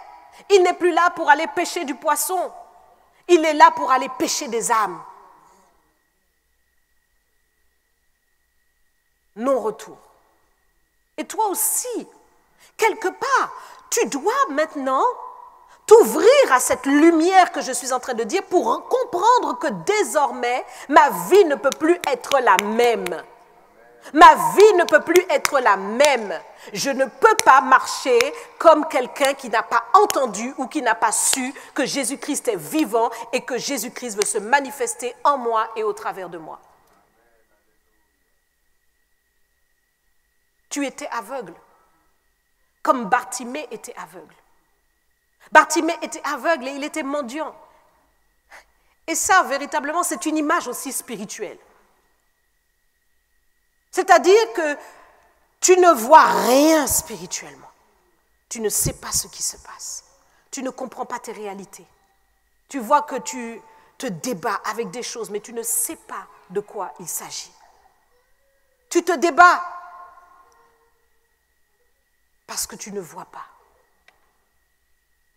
il n'est plus là pour aller pêcher du poisson. Il est là pour aller pêcher des âmes. Non-retour. Et toi aussi, quelque part, tu dois maintenant t'ouvrir à cette lumière que je suis en train de dire pour comprendre que désormais, ma vie ne peut plus être la même. Ma vie ne peut plus être la même. Je ne peux pas marcher comme quelqu'un qui n'a pas entendu ou qui n'a pas su que Jésus-Christ est vivant et que Jésus-Christ veut se manifester en moi et au travers de moi. Tu étais aveugle, comme Bartimée était aveugle. Bartimée était aveugle et il était mendiant. Et ça, véritablement, c'est une image aussi spirituelle. C'est-à-dire que Tu ne vois rien spirituellement. Tu ne sais pas ce qui se passe. Tu ne comprends pas tes réalités. Tu vois que tu te débats avec des choses, mais tu ne sais pas de quoi il s'agit. Tu te débats parce que tu ne vois pas.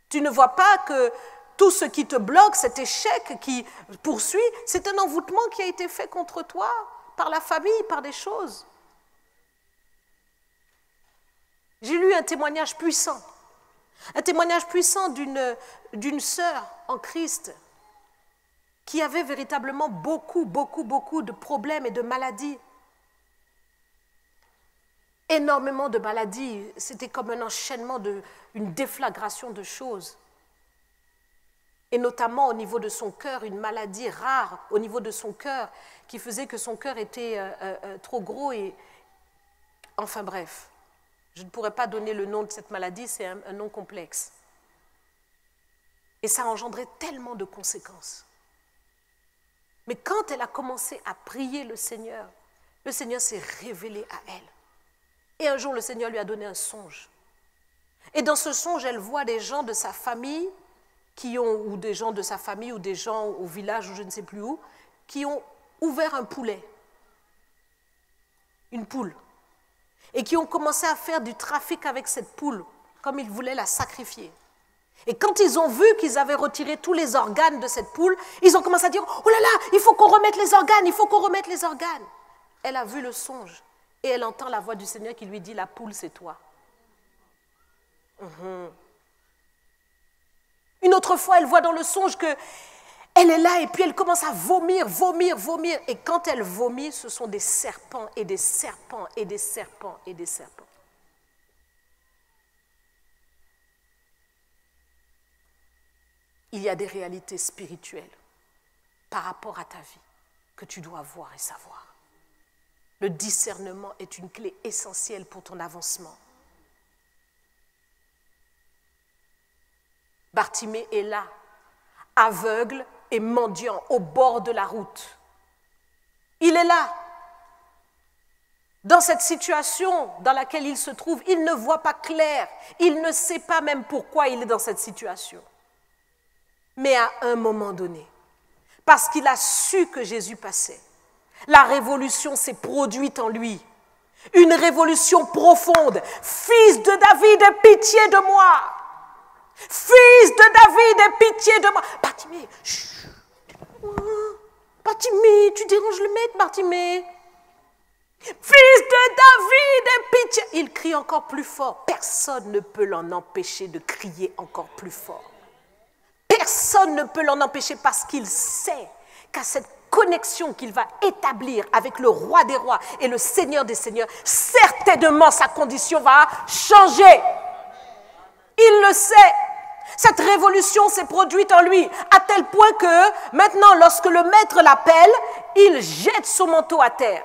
Tu ne vois pas que tout ce qui te bloque, cet échec qui poursuit, c'est un envoûtement qui a été fait contre toi par la famille, par des choses. J'ai lu un témoignage puissant d'une sœur en Christ qui avait véritablement beaucoup de problèmes et de maladies. Énormément de maladies, c'était comme un enchaînement, une déflagration de choses. Et notamment au niveau de son cœur, une maladie rare au niveau de son cœur qui faisait que son cœur était trop gros. Enfin bref, je ne pourrais pas donner le nom de cette maladie, c'est un nom complexe. Et ça engendrait tellement de conséquences. Mais quand elle a commencé à prier le Seigneur s'est révélé à elle. Et un jour, le Seigneur lui a donné un songe. Et dans ce songe, elle voit des gens de sa famille ou des gens au village ou je ne sais plus où, qui ont ouvert un poulet, une poule, et qui ont commencé à faire du trafic avec cette poule, comme ils voulaient la sacrifier. Et quand ils ont vu qu'ils avaient retiré tous les organes de cette poule, ils ont commencé à dire « Oh là là, il faut qu'on remette les organes, il faut qu'on remette les organes !» Elle a vu le songe et elle entend la voix du Seigneur qui lui dit « La poule, c'est toi. » Une autre fois, elle voit dans le songe qu'elle est là et puis elle commence à vomir. Et quand elle vomit, ce sont des serpents et des serpents et des serpents et des serpents. Il y a des réalités spirituelles par rapport à ta vie que tu dois voir et savoir. Le discernement est une clé essentielle pour ton avancement. Bartimée est là, aveugle et mendiant au bord de la route. Il est là. Dans cette situation dans laquelle il se trouve, il ne voit pas clair. Il ne sait pas même pourquoi il est dans cette situation. Mais à un moment donné, parce qu'il a su que Jésus passait, la révolution s'est produite en lui. Une révolution profonde. Fils de David, aie pitié de moi. Fils de David, aie pitié de moi. Bartimée, chut. Bartimée, tu déranges le maître, Bartimée. Fils de David, aie pitié. Il crie encore plus fort. Personne ne peut l'en empêcher de crier encore plus fort. Personne ne peut l'en empêcher parce qu'il sait qu'à cette connexion qu'il va établir avec le roi des rois et le seigneur des seigneurs, certainement sa condition va changer. Il le sait. Cette révolution s'est produite en lui à tel point que maintenant, lorsque le maître l'appelle, il jette son manteau à terre.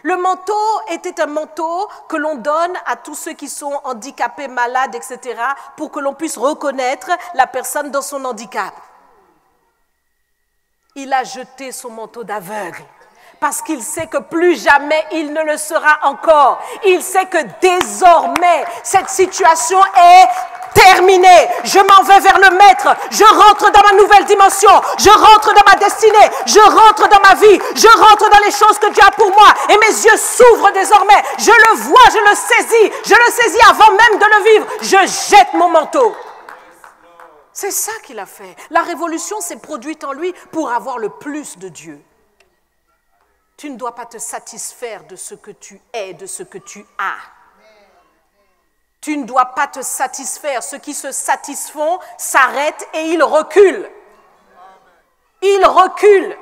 Le manteau était un manteau que l'on donne à tous ceux qui sont handicapés, malades, etc., pour que l'on puisse reconnaître la personne dans son handicap. Il a jeté son manteau d'aveugle parce qu'il sait que plus jamais il ne le sera encore. Il sait que désormais, cette situation est terminée. Je m'en vais vers le maître. Je rentre dans ma nouvelle dimension. Je rentre dans ma destinée. Je rentre dans ma vie. Je rentre dans les choses que Dieu a pour moi. Et mes yeux s'ouvrent désormais. Je le vois, je le saisis. Je le saisis avant même de le vivre. Je jette mon manteau. C'est ça qu'il a fait. La révolution s'est produite en lui pour avoir le plus de Dieu. Tu ne dois pas te satisfaire de ce que tu es, de ce que tu as. Tu ne dois pas te satisfaire. Ceux qui se satisfont s'arrêtent et ils reculent. Ils reculent.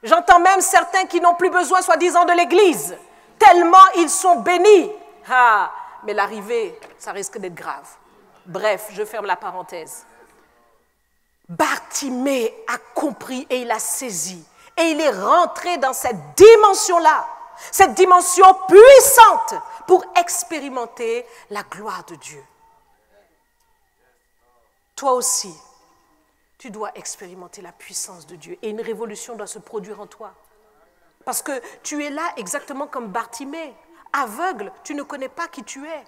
J'entends même certains qui n'ont plus besoin, soi-disant, de l'Église, tellement ils sont bénis. Ah, mais l'arrivée, ça risque d'être grave. Bref, je ferme la parenthèse. Bartimée a compris et il a saisi. Et il est rentré dans cette dimension-là, cette dimension puissante pour expérimenter la gloire de Dieu. Toi aussi, tu dois expérimenter la puissance de Dieu et une révolution doit se produire en toi. Parce que tu es là exactement comme Bartimée, aveugle, tu ne connais pas qui tu es.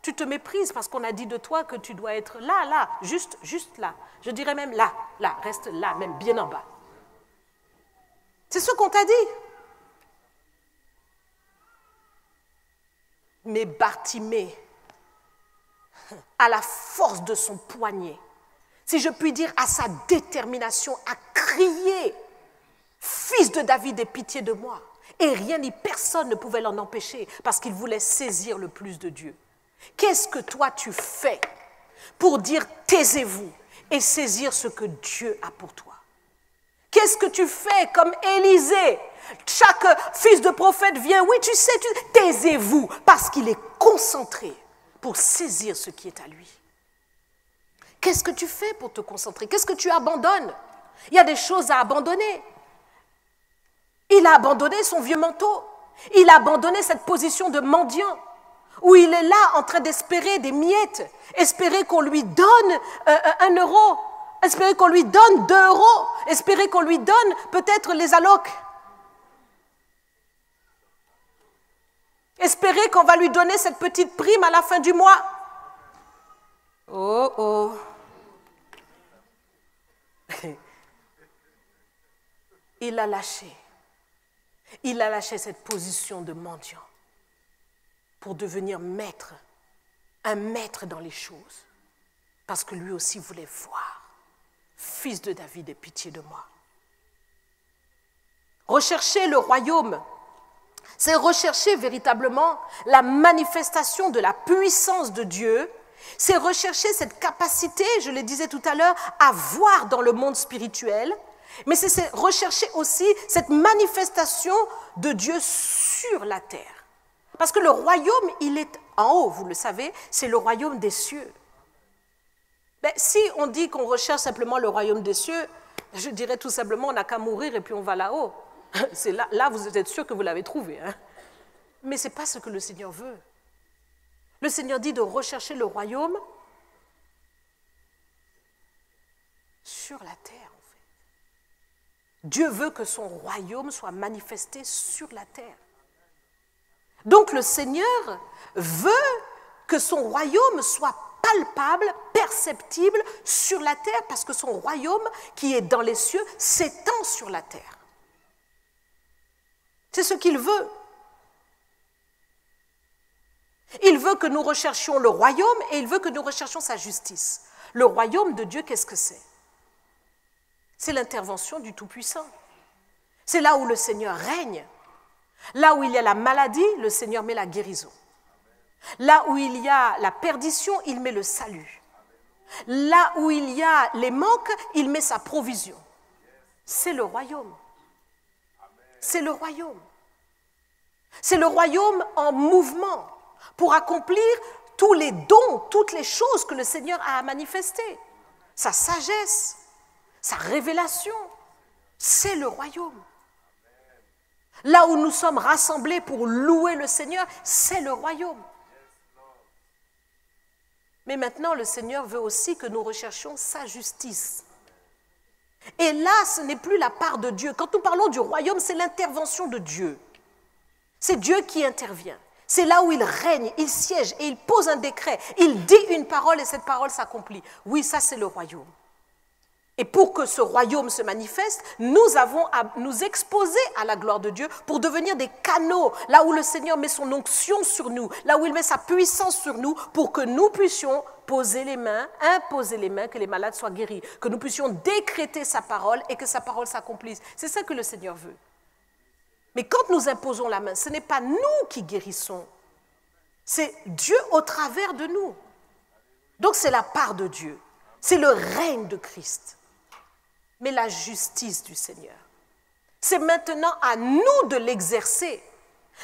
Tu te méprises parce qu'on a dit de toi que tu dois être là, là, juste là. Je dirais même là, là, reste là, même bien en bas. C'est ce qu'on t'a dit. Mais Bartimée, à la force de son poignet, si je puis dire à sa détermination, à crier, « Fils de David, aie pitié de moi !» Et rien ni personne ne pouvait l'en empêcher parce qu'il voulait saisir le plus de Dieu. Qu'est-ce que toi tu fais pour dire « Taisez-vous » et saisir ce que Dieu a pour toi? Qu'est-ce que tu fais comme Élisée? Chaque fils de prophète vient, oui, tu sais, taisez-vous, parce qu'il est concentré pour saisir ce qui est à lui. Qu'est-ce que tu fais pour te concentrer? Qu'est-ce que tu abandonnes? Il y a des choses à abandonner. Il a abandonné son vieux manteau. Il a abandonné cette position de mendiant, où il est là en train d'espérer des miettes, espérer qu'on lui donne 1 euro, espérer qu'on lui donne 2 euros, espérer qu'on lui donne peut-être les allocs. Espérer qu'on va lui donner cette petite prime à la fin du mois. Oh oh. Il a lâché. Il a lâché cette position de mendiant pour devenir maître, un maître dans les choses. Parce que lui aussi voulait voir. Fils de David, aie pitié de moi. Rechercher le royaume, c'est rechercher véritablement la manifestation de la puissance de Dieu. C'est rechercher cette capacité, je le disais tout à l'heure, à voir dans le monde spirituel. Mais c'est rechercher aussi cette manifestation de Dieu sur la terre. Parce que le royaume, il est en haut, vous le savez, c'est le royaume des cieux. Mais si on dit qu'on recherche simplement le royaume des cieux, je dirais tout simplement, on n'a qu'à mourir et puis on va là-haut. C'est là, vous êtes sûr que vous l'avez trouvé. Hein? Mais ce n'est pas ce que le Seigneur veut. Le Seigneur dit de rechercher le royaume sur la terre. Dieu veut que son royaume soit manifesté sur la terre. Donc le Seigneur veut que son royaume soit palpable, perceptible sur la terre, parce que son royaume qui est dans les cieux s'étend sur la terre. C'est ce qu'il veut. Il veut que nous recherchions le royaume et il veut que nous recherchions sa justice. Le royaume de Dieu, qu'est-ce que c'est? C'est l'intervention du Tout-Puissant. C'est là où le Seigneur règne. Là où il y a la maladie, le Seigneur met la guérison. Là où il y a la perdition, il met le salut. Là où il y a les manques, il met sa provision. C'est le royaume. C'est le royaume. C'est le royaume en mouvement pour accomplir tous les dons, toutes les choses que le Seigneur a à manifester. Sa sagesse, sa révélation, c'est le royaume. Là où nous sommes rassemblés pour louer le Seigneur, c'est le royaume. Mais maintenant, le Seigneur veut aussi que nous recherchions sa justice. Et là, ce n'est plus la part de Dieu. Quand nous parlons du royaume, c'est l'intervention de Dieu. C'est Dieu qui intervient. C'est là où il règne, il siège et il pose un décret. Il dit une parole et cette parole s'accomplit. Oui, ça c'est le royaume. Et pour que ce royaume se manifeste, nous avons à nous exposer à la gloire de Dieu pour devenir des canaux, là où le Seigneur met son onction sur nous, là où il met sa puissance sur nous, pour que nous puissions poser les mains, imposer les mains, que les malades soient guéris, que nous puissions décréter sa parole et que sa parole s'accomplisse. C'est ça que le Seigneur veut. Mais quand nous imposons la main, ce n'est pas nous qui guérissons, c'est Dieu au travers de nous. Donc c'est la part de Dieu, c'est le règne de Christ. Mais la justice du Seigneur, c'est maintenant à nous de l'exercer.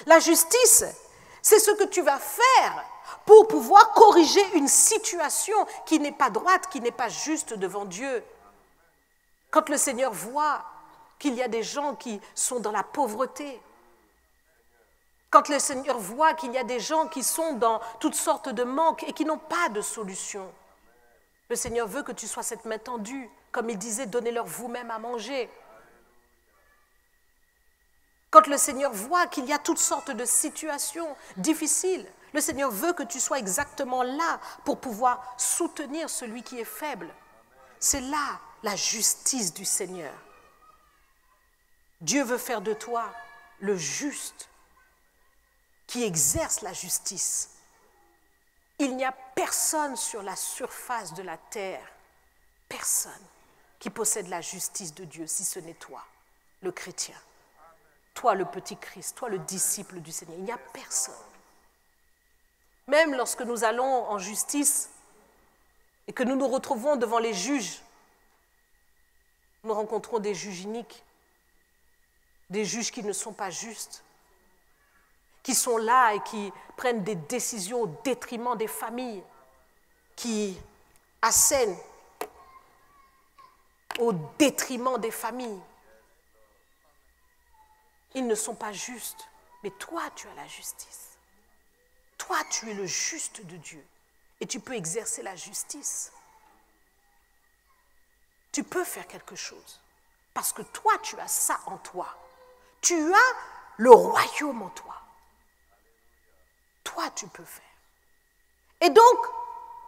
La justice, c'est ce que tu vas faire pour pouvoir corriger une situation qui n'est pas droite, qui n'est pas juste devant Dieu. Quand le Seigneur voit qu'il y a des gens qui sont dans la pauvreté, quand le Seigneur voit qu'il y a des gens qui sont dans toutes sortes de manques et qui n'ont pas de solution, le Seigneur veut que tu sois cette main tendue. Comme il disait, donnez-leur vous-même à manger. Quand le Seigneur voit qu'il y a toutes sortes de situations difficiles, le Seigneur veut que tu sois exactement là pour pouvoir soutenir celui qui est faible. C'est là la justice du Seigneur. Dieu veut faire de toi le juste qui exerce la justice. Il n'y a personne sur la surface de la terre, personne qui possède la justice de Dieu, si ce n'est toi, le chrétien. Toi, le petit Christ, toi, le disciple du Seigneur. Il n'y a personne. Même lorsque nous allons en justice et que nous nous retrouvons devant les juges, nous rencontrons des juges iniques, des juges qui ne sont pas justes, qui sont là et qui prennent des décisions au détriment des familles, qui assènent au détriment des familles. Ils ne sont pas justes, mais toi, tu as la justice. Toi, tu es le juste de Dieu et tu peux exercer la justice. Tu peux faire quelque chose parce que toi, tu as ça en toi. Tu as le royaume en toi. Toi, tu peux faire. Et donc,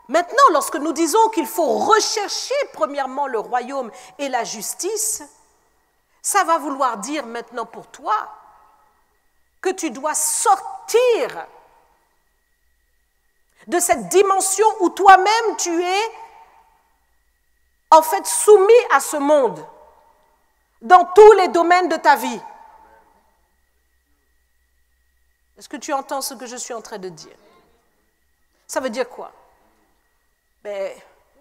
maintenant, lorsque nous disons qu'il faut rechercher premièrement le royaume et la justice, ça va vouloir dire maintenant pour toi que tu dois sortir de cette dimension où toi-même tu es en fait soumis à ce monde dans tous les domaines de ta vie. Est-ce que tu entends ce que je suis en train de dire? Ça veut dire quoi? Ben,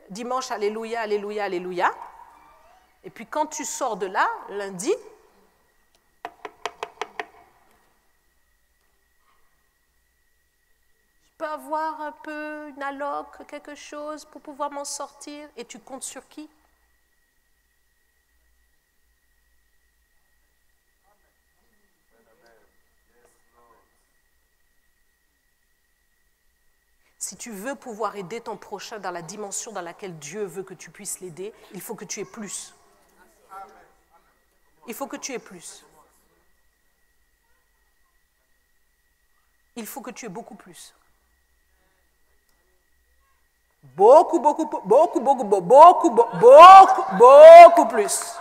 dimanche, alléluia, alléluia, alléluia. Et puis quand tu sors de là, lundi, je peux avoir un peu une alloc, quelque chose pour pouvoir m'en sortir. Et tu comptes sur qui? Si tu veux pouvoir aider ton prochain dans la dimension dans laquelle Dieu veut que tu puisses l'aider, il faut que tu aies plus. Il faut que tu aies plus. Il faut que tu aies beaucoup plus. Beaucoup, beaucoup, beaucoup, beaucoup, beaucoup, beaucoup plus.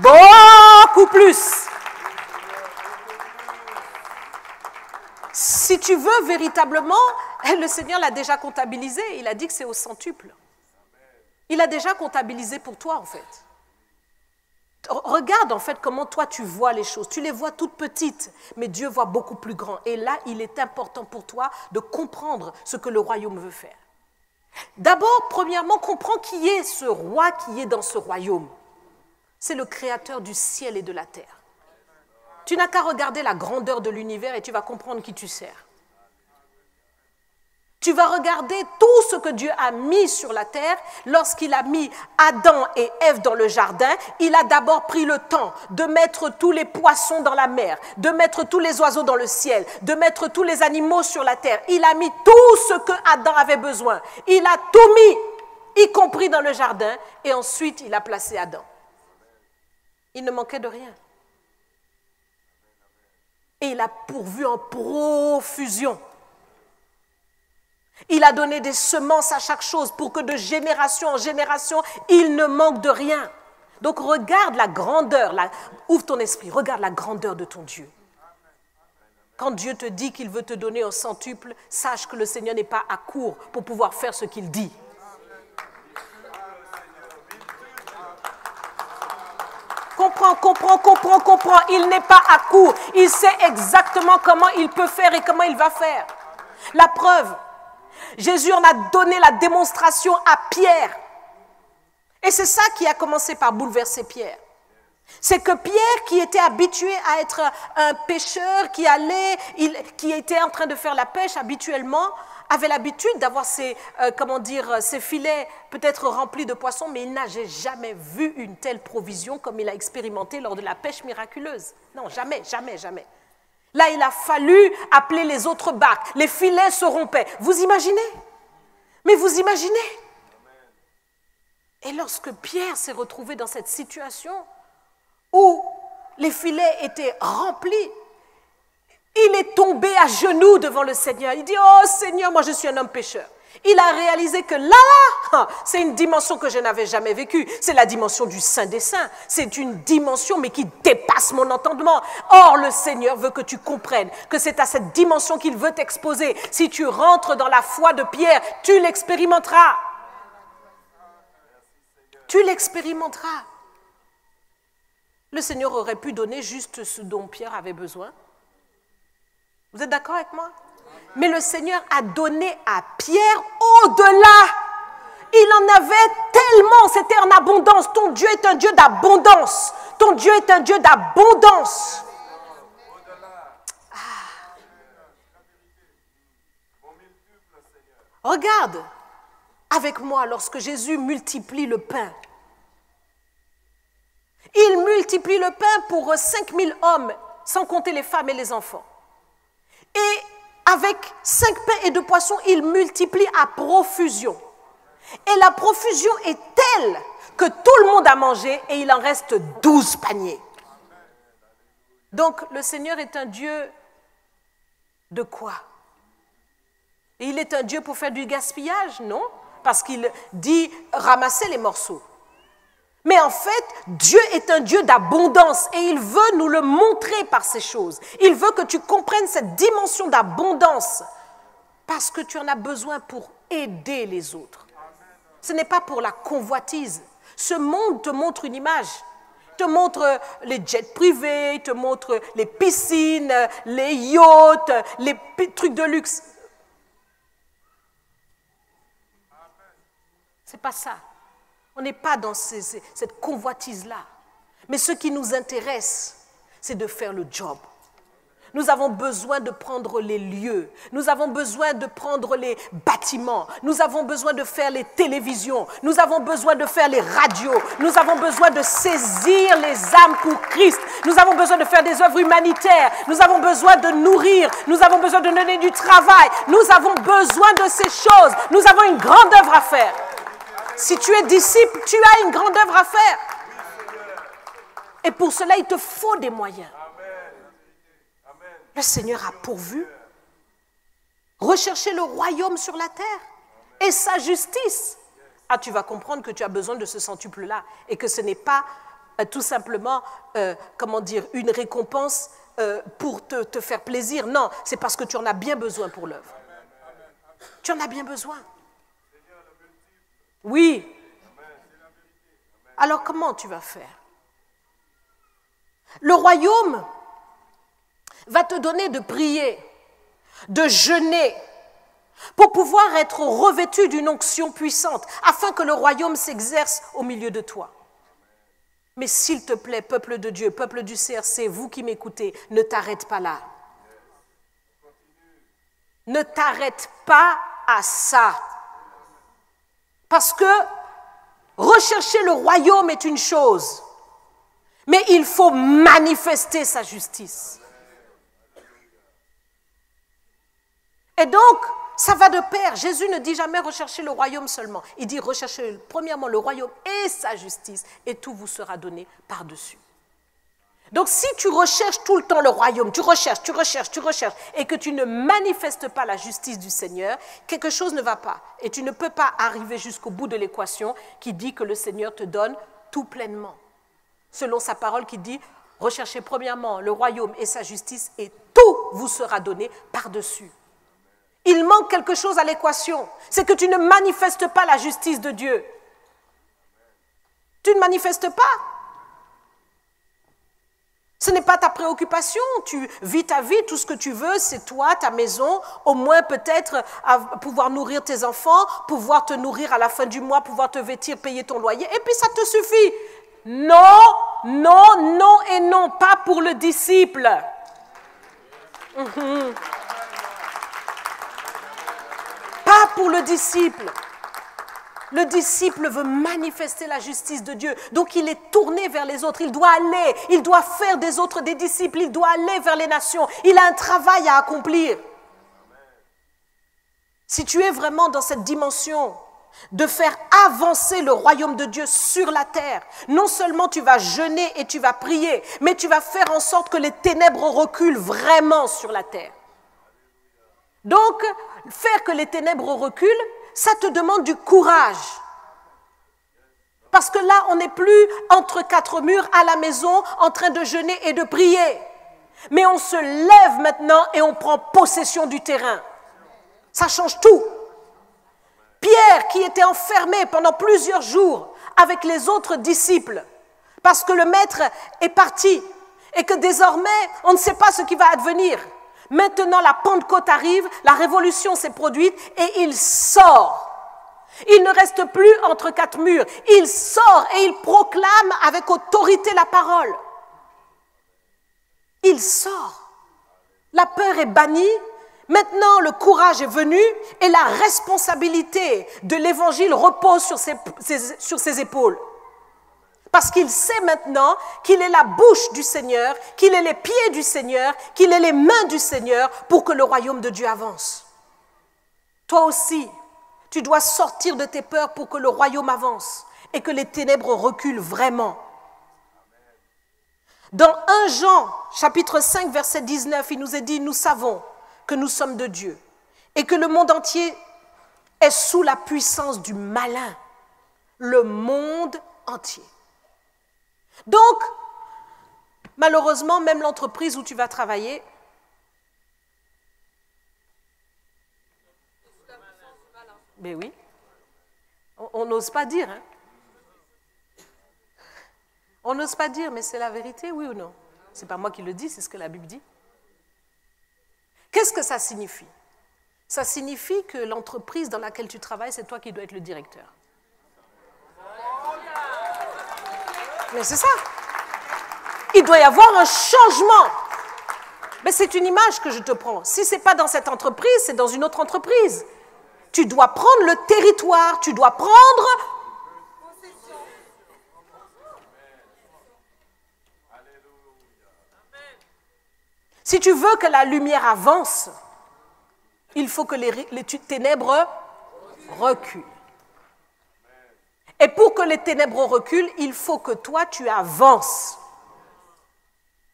Beaucoup plus. Si tu veux véritablement, le Seigneur l'a déjà comptabilisé. Il a dit que c'est au centuple. Il a déjà comptabilisé pour toi, en fait. Regarde, en fait, comment toi, tu vois les choses. Tu les vois toutes petites, mais Dieu voit beaucoup plus grand. Et là, il est important pour toi de comprendre ce que le royaume veut faire. D'abord, premièrement, comprends qui est ce roi qui est dans ce royaume. C'est le créateur du ciel et de la terre. Tu n'as qu'à regarder la grandeur de l'univers et tu vas comprendre qui tu sers. Tu vas regarder tout ce que Dieu a mis sur la terre. Lorsqu'il a mis Adam et Ève dans le jardin, il a d'abord pris le temps de mettre tous les poissons dans la mer, de mettre tous les oiseaux dans le ciel, de mettre tous les animaux sur la terre. Il a mis tout ce que Adam avait besoin. Il a tout mis, y compris dans le jardin, et ensuite il a placé Adam. Il ne manquait de rien. Et il a pourvu en profusion. Il a donné des semences à chaque chose pour que de génération en génération, il ne manque de rien. Donc regarde la grandeur, ouvre ton esprit, regarde la grandeur de ton Dieu. Quand Dieu te dit qu'il veut te donner au centuple, sache que le Seigneur n'est pas à court pour pouvoir faire ce qu'il dit. Comprends. Il n'est pas à court. Il sait exactement comment il peut faire et comment il va faire. La preuve, Jésus en a donné la démonstration à Pierre. Et c'est ça qui a commencé par bouleverser Pierre. C'est que Pierre, qui était habitué à être un pêcheur, qui était en train de faire la pêche habituellement, avait l'habitude d'avoir ses filets peut-être remplis de poissons, mais il n'avait jamais vu une telle provision comme il a expérimenté lors de la pêche miraculeuse. Non, jamais. Là, il a fallu appeler les autres barques. Les filets se rompaient. Vous imaginez? Mais vous imaginez? Et lorsque Pierre s'est retrouvé dans cette situation où les filets étaient remplis, il est tombé à genoux devant le Seigneur. Il dit, oh Seigneur, moi je suis un homme pécheur. Il a réalisé que là, c'est une dimension que je n'avais jamais vécue. C'est la dimension du Saint des Saints. C'est une dimension, mais qui dépasse mon entendement. Or, le Seigneur veut que tu comprennes que c'est à cette dimension qu'il veut t'exposer. Si tu rentres dans la foi de Pierre, tu l'expérimenteras. Tu l'expérimenteras. Le Seigneur aurait pu donner juste ce dont Pierre avait besoin. Vous êtes d'accord avec moi? Mais le Seigneur a donné à Pierre au-delà. Il en avait tellement, c'était en abondance. Ton Dieu est un Dieu d'abondance. Ton Dieu est un Dieu d'abondance. Ah. Regarde avec moi lorsque Jésus multiplie le pain. Il multiplie le pain pour 5000 hommes, sans compter les femmes et les enfants. Et avec 5 pains et 2 poissons, il multiplie à profusion. Et la profusion est telle que tout le monde a mangé et il en reste 12 paniers. Donc le Seigneur est un Dieu de quoi? Et il est un Dieu pour faire du gaspillage? Non, parce qu'il dit ramasser les morceaux. Mais en fait, Dieu est un Dieu d'abondance et il veut nous le montrer par ces choses. Il veut que tu comprennes cette dimension d'abondance parce que tu en as besoin pour aider les autres. Ce n'est pas pour la convoitise. Ce monde te montre une image. Il te montre les jets privés, il te montre les piscines, les yachts, les trucs de luxe. C'est pas ça. On n'est pas dans cette convoitise-là. Mais ce qui nous intéresse, c'est de faire le job. Nous avons besoin de prendre les lieux. Nous avons besoin de prendre les bâtiments. Nous avons besoin de faire les télévisions. Nous avons besoin de faire les radios. Nous avons besoin de saisir les âmes pour Christ. Nous avons besoin de faire des œuvres humanitaires. Nous avons besoin de nourrir. Nous avons besoin de donner du travail. Nous avons besoin de ces choses. Nous avons une grande œuvre à faire. Si tu es disciple, tu as une grande œuvre à faire. Et pour cela, il te faut des moyens. Le Seigneur a pourvu. Rechercher le royaume sur la terre et sa justice. Ah, tu vas comprendre que tu as besoin de ce centuple-là et que ce n'est pas tout simplement, une récompense pour te faire plaisir. Non, c'est parce que tu en as bien besoin pour l'œuvre. Tu en as bien besoin. Oui. Alors comment tu vas faire? Le royaume va te donner de prier, de jeûner, pour pouvoir être revêtu d'une onction puissante, afin que le royaume s'exerce au milieu de toi. Mais s'il te plaît, peuple de Dieu, peuple du CRC, vous qui m'écoutez, ne t'arrête pas là. Ne t'arrête pas à ça. Parce que rechercher le royaume est une chose, mais il faut manifester sa justice. Et donc, ça va de pair. Jésus ne dit jamais rechercher le royaume seulement. Il dit rechercher premièrement le royaume et sa justice, et tout vous sera donné par-dessus. Donc si tu recherches tout le temps le royaume, tu recherches, et que tu ne manifestes pas la justice du Seigneur, quelque chose ne va pas. Et tu ne peux pas arriver jusqu'au bout de l'équation qui dit que le Seigneur te donne tout pleinement. Selon sa parole qui dit, recherchez premièrement le royaume et sa justice, et tout vous sera donné par-dessus. Il manque quelque chose à l'équation, c'est que tu ne manifestes pas la justice de Dieu. Tu ne manifestes pas. Ce n'est pas ta préoccupation, tu vis ta vie, tout ce que tu veux, c'est toi, ta maison, au moins peut-être pouvoir nourrir tes enfants, pouvoir te nourrir à la fin du mois, pouvoir te vêtir, payer ton loyer, et puis ça te suffit. Non, non, non et non, pas pour le disciple. Pas pour le disciple. Le disciple veut manifester la justice de Dieu. Donc il est tourné vers les autres. Il doit aller, il doit faire des autres des disciples. Il doit aller vers les nations. Il a un travail à accomplir. Si tu es vraiment dans cette dimension de faire avancer le royaume de Dieu sur la terre. Non seulement tu vas jeûner et tu vas prier, mais tu vas faire en sorte que les ténèbres reculent vraiment sur la terre. Donc, faire que les ténèbres reculent, ça te demande du courage. Parce que là, on n'est plus entre quatre murs à la maison en train de jeûner et de prier. Mais on se lève maintenant et on prend possession du terrain. Ça change tout. Pierre, qui était enfermé pendant plusieurs jours avec les autres disciples, parce que le maître est parti et que désormais, on ne sait pas ce qui va advenir. Maintenant, la Pentecôte arrive, la révolution s'est produite et il sort. Il ne reste plus entre quatre murs. Il sort et il proclame avec autorité la parole. Il sort. La peur est bannie. Maintenant, le courage est venu et la responsabilité de l'évangile repose sur ses épaules. Parce qu'il sait maintenant qu'il est la bouche du Seigneur, qu'il est les pieds du Seigneur, qu'il est les mains du Seigneur pour que le royaume de Dieu avance. Toi aussi, tu dois sortir de tes peurs pour que le royaume avance et que les ténèbres reculent vraiment. Dans 1 Jean, chapitre 5, verset 19, il nous est dit, nous savons que nous sommes de Dieu et que le monde entier est sous la puissance du malin. Le monde entier. Donc, malheureusement, même l'entreprise où tu vas travailler, mais oui, on n'ose pas dire. Hein? On n'ose pas dire, mais c'est la vérité, oui ou non? Ce n'est pas moi qui le dis, c'est ce que la Bible dit. Qu'est-ce que ça signifie? Ça signifie que l'entreprise dans laquelle tu travailles, c'est toi qui dois être le directeur. Mais c'est ça. Il doit y avoir un changement. Mais c'est une image que je te prends. Si ce n'est pas dans cette entreprise, c'est dans une autre entreprise. Tu dois prendre le territoire, tu dois prendre... Si tu veux que la lumière avance, il faut que les ténèbres reculent. Et pour que les ténèbres reculent, il faut que toi, tu avances.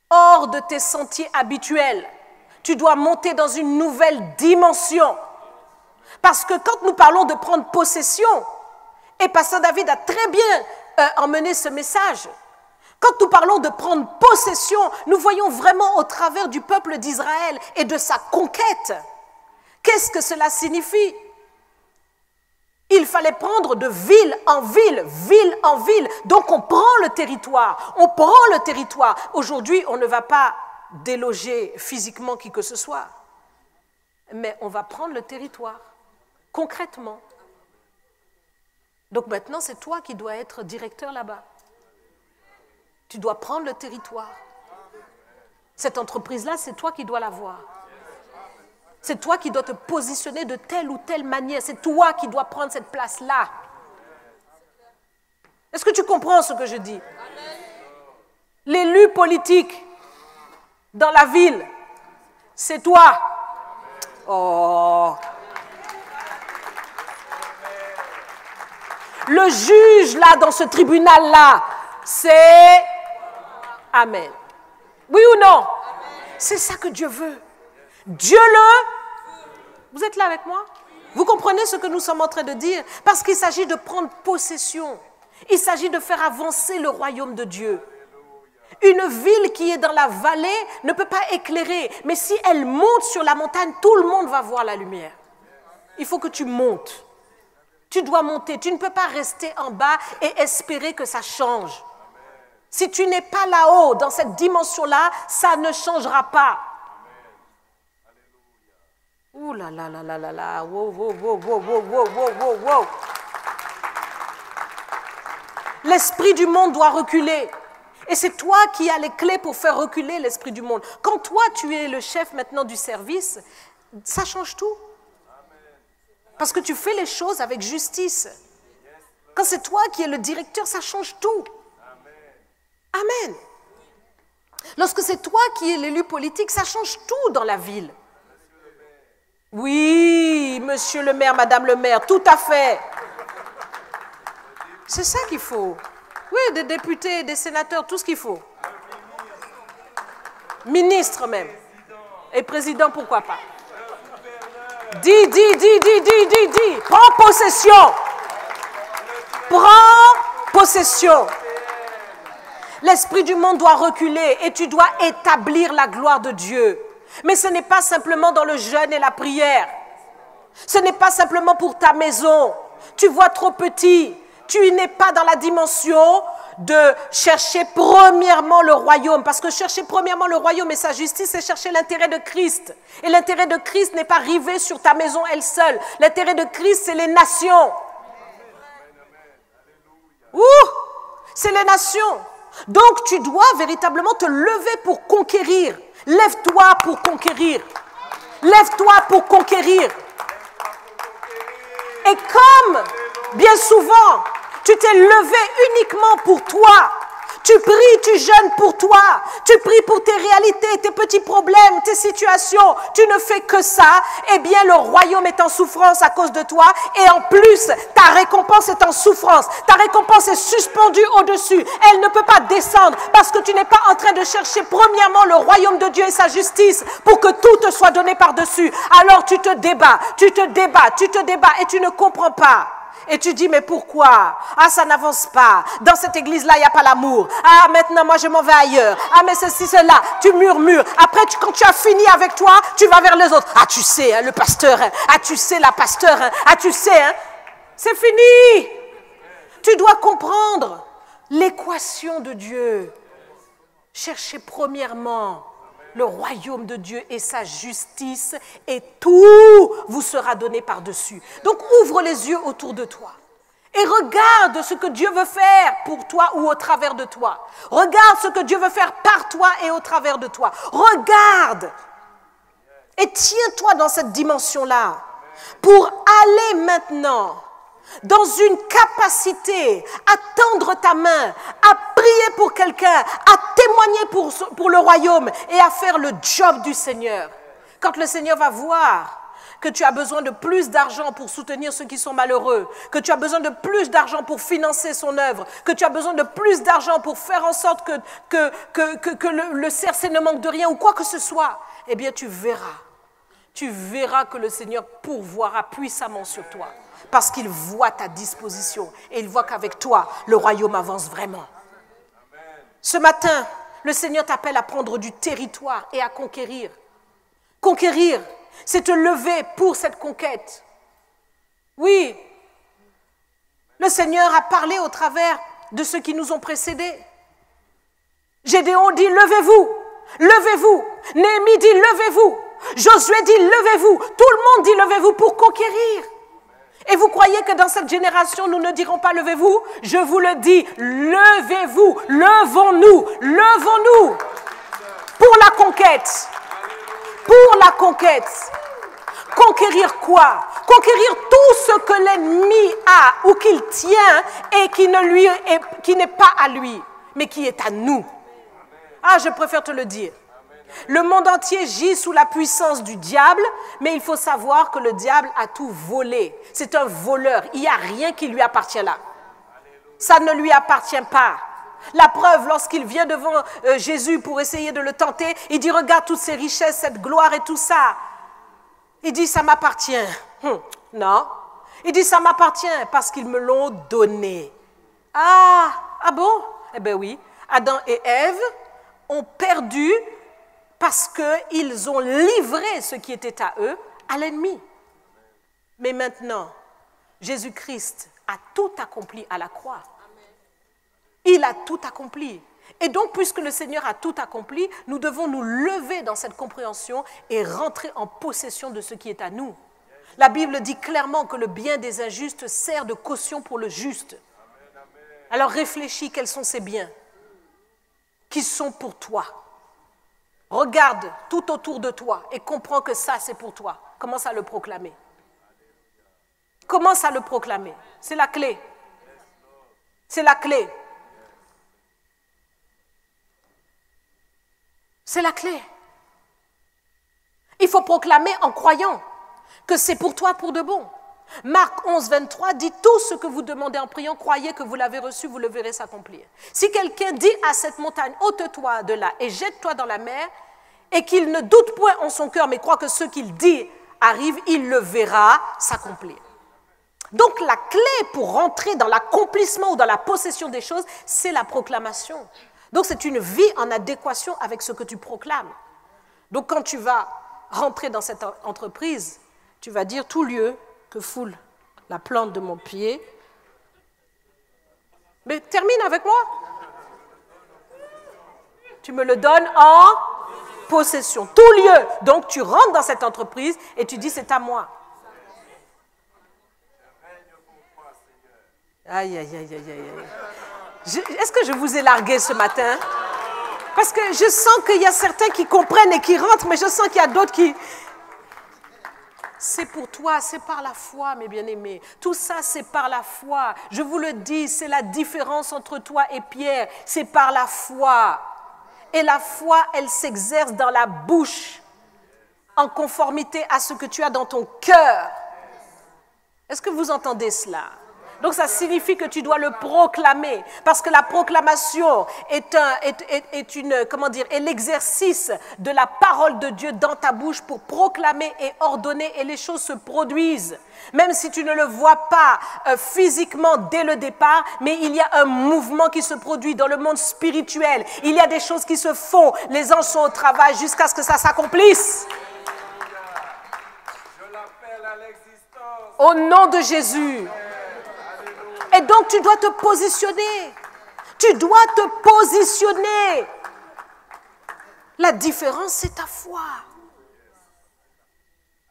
Hors de tes sentiers habituels. Tu dois monter dans une nouvelle dimension. Parce que quand nous parlons de prendre possession, et Pasteur David a très bien emmené ce message, quand nous parlons de prendre possession, nous voyons vraiment au travers du peuple d'Israël et de sa conquête. Qu'est-ce que cela signifie? Il fallait prendre de ville en ville, ville en ville. Donc on prend le territoire, on prend le territoire. Aujourd'hui, on ne va pas déloger physiquement qui que ce soit, mais on va prendre le territoire, concrètement. Donc maintenant, c'est toi qui dois être directeur là-bas. Tu dois prendre le territoire. Cette entreprise-là, c'est toi qui dois l'avoir. C'est toi qui dois te positionner de telle ou telle manière. C'est toi qui dois prendre cette place-là. Est-ce que tu comprends ce que je dis? L'élu politique dans la ville, c'est toi. Oh. Le juge, là, dans ce tribunal-là, c'est... Amen. Oui ou non? C'est ça que Dieu veut. Dieu le... Vous êtes là avec moi? Vous comprenez ce que nous sommes en train de dire? Parce qu'il s'agit de prendre possession. Il s'agit de faire avancer le royaume de Dieu. Une ville qui est dans la vallée ne peut pas éclairer. Mais si elle monte sur la montagne, tout le monde va voir la lumière. Il faut que tu montes. Tu dois monter. Tu ne peux pas rester en bas et espérer que ça change. Si tu n'es pas là-haut, dans cette dimension-là, ça ne changera pas. Ouh là là là là là là, wow, wow, wow, wow, wow, wow, wow, wow. L'esprit du monde doit reculer. Et c'est toi qui as les clés pour faire reculer l'esprit du monde. Quand toi, tu es le chef maintenant du service, ça change tout. Parce que tu fais les choses avec justice. Quand c'est toi qui es le directeur, ça change tout. Amen. Lorsque c'est toi qui es l'élu politique, ça change tout dans la ville. Oui, monsieur le maire, madame le maire, tout à fait. C'est ça qu'il faut. Oui, des députés, des sénateurs, tout ce qu'il faut. Ministre même. Et président, pourquoi pas. Dis. Prends possession. Prends possession. L'esprit du monde doit reculer et tu dois établir la gloire de Dieu. Mais ce n'est pas simplement dans le jeûne et la prière. Ce n'est pas simplement pour ta maison. Tu vois trop petit. Tu n'es pas dans la dimension de chercher premièrement le royaume. Parce que chercher premièrement le royaume et sa justice, c'est chercher l'intérêt de Christ. Et l'intérêt de Christ n'est pas rivé sur ta maison elle seule. L'intérêt de Christ, c'est les nations. Ouh! C'est les nations. Donc tu dois véritablement te lever pour conquérir. Lève-toi pour conquérir. Lève-toi pour conquérir. Et comme, bien souvent, tu t'es levé uniquement pour toi, tu pries, tu jeûnes pour toi, tu pries pour tes réalités, tes petits problèmes, tes situations, tu ne fais que ça, eh bien le royaume est en souffrance à cause de toi et en plus, ta récompense est en souffrance, ta récompense est suspendue au-dessus, elle ne peut pas descendre parce que tu n'es pas en train de chercher premièrement le royaume de Dieu et sa justice pour que tout te soit donné par-dessus. Alors tu te débats et tu ne comprends pas. Et tu dis, mais pourquoi? Ah, ça n'avance pas. Dans cette église-là, il n'y a pas l'amour. Ah, maintenant, moi, je m'en vais ailleurs. Ah, mais ceci, cela. Tu murmures. Après, quand tu as fini avec toi, tu vas vers les autres. Ah, tu sais, hein, le pasteur. Hein. Ah, tu sais, la pasteur. Hein. Ah, tu sais, hein. C'est fini. Tu dois comprendre l'équation de Dieu. Cherchez premièrement le royaume de Dieu et sa justice, et tout vous sera donné par-dessus. Donc ouvre les yeux autour de toi et regarde ce que Dieu veut faire pour toi ou au travers de toi. Regarde ce que Dieu veut faire par toi et au travers de toi. Regarde et tiens-toi dans cette dimension-là pour aller maintenant dans une capacité à tendre ta main, à prier pour quelqu'un, à témoigner pour le royaume et à faire le job du Seigneur. Quand le Seigneur va voir que tu as besoin de plus d'argent pour soutenir ceux qui sont malheureux, que tu as besoin de plus d'argent pour financer son œuvre, que tu as besoin de plus d'argent pour faire en sorte que le CRC ne manque de rien ou quoi que ce soit, eh bien tu verras que le Seigneur pourvoira puissamment sur toi. Parce qu'il voit ta disposition et il voit qu'avec toi, le royaume avance vraiment. Ce matin, le Seigneur t'appelle à prendre du territoire et à conquérir. Conquérir, c'est te lever pour cette conquête. Oui, le Seigneur a parlé au travers de ceux qui nous ont précédés. Gédéon dit, levez-vous, levez-vous. Néhémie dit, levez-vous. Josué dit, levez-vous. Tout le monde dit, levez-vous pour conquérir. Et vous croyez que dans cette génération, nous ne dirons pas levez-vous? Je vous le dis, levez-vous, levons-nous, levons-nous pour la conquête. Pour la conquête. Conquérir quoi? Conquérir tout ce que l'ennemi a ou qu'il tient et qui n'est pas à lui, mais qui est à nous. Ah, je préfère te le dire. Le monde entier gît sous la puissance du diable, mais il faut savoir que le diable a tout volé. C'est un voleur. Il n'y a rien qui lui appartient là. Ça ne lui appartient pas. La preuve, lorsqu'il vient devant Jésus pour essayer de le tenter, il dit, regarde toutes ces richesses, cette gloire et tout ça. Il dit, ça m'appartient. Non. Il dit, ça m'appartient parce qu'ils me l'ont donné. Ah bon? Eh bien oui. Adam et Ève ont perdu parce qu'ils ont livré ce qui était à eux à l'ennemi. Mais maintenant, Jésus-Christ a tout accompli à la croix. Il a tout accompli. Et donc, puisque le Seigneur a tout accompli, nous devons nous lever dans cette compréhension et rentrer en possession de ce qui est à nous. La Bible dit clairement que le bien des injustes sert de caution pour le juste. Alors réfléchis, quels sont ces biens qui sont pour toi? Regarde tout autour de toi et comprends que ça, c'est pour toi. Commence à le proclamer. Commence à le proclamer. C'est la clé. C'est la clé. C'est la clé. Il faut proclamer en croyant que c'est pour toi pour de bon. Marc 11, 23 dit « Tout ce que vous demandez en priant, croyez que vous l'avez reçu, vous le verrez s'accomplir. » Si quelqu'un dit à cette montagne « Ôte-toi de là et jette-toi dans la mer » et qu'il ne doute point en son cœur, mais croit que ce qu'il dit arrive, il le verra s'accomplir. Donc la clé pour rentrer dans l'accomplissement ou dans la possession des choses, c'est la proclamation. Donc c'est une vie en adéquation avec ce que tu proclames. Donc quand tu vas rentrer dans cette entreprise, tu vas dire tout lieu que foule la plante de mon pied. Mais termine avec moi. Tu me le donnes en possession. Tout lieu. Donc tu rentres dans cette entreprise et tu dis c'est à moi. Aïe, aïe, aïe, aïe, aïe. Est-ce que je vous ai largué ce matin? Parce que je sens qu'il y a certains qui comprennent et qui rentrent, mais je sens qu'il y a d'autres qui... C'est pour toi, c'est par la foi, mes bien-aimés. Tout ça, c'est par la foi. Je vous le dis, c'est la différence entre toi et Pierre. C'est par la foi. Et la foi, elle s'exerce dans la bouche, en conformité à ce que tu as dans ton cœur. Est-ce que vous entendez cela? Donc ça signifie que tu dois le proclamer, parce que la proclamation est l'exercice de la parole de Dieu dans ta bouche pour proclamer et ordonner, et les choses se produisent. Même si tu ne le vois pas physiquement dès le départ, mais il y a un mouvement qui se produit dans le monde spirituel. Il y a des choses qui se font, les anges sont au travail jusqu'à ce que ça s'accomplisse. Je l'appelle à l'existence. Au nom de Jésus. Et donc, tu dois te positionner. Tu dois te positionner. La différence, c'est ta foi.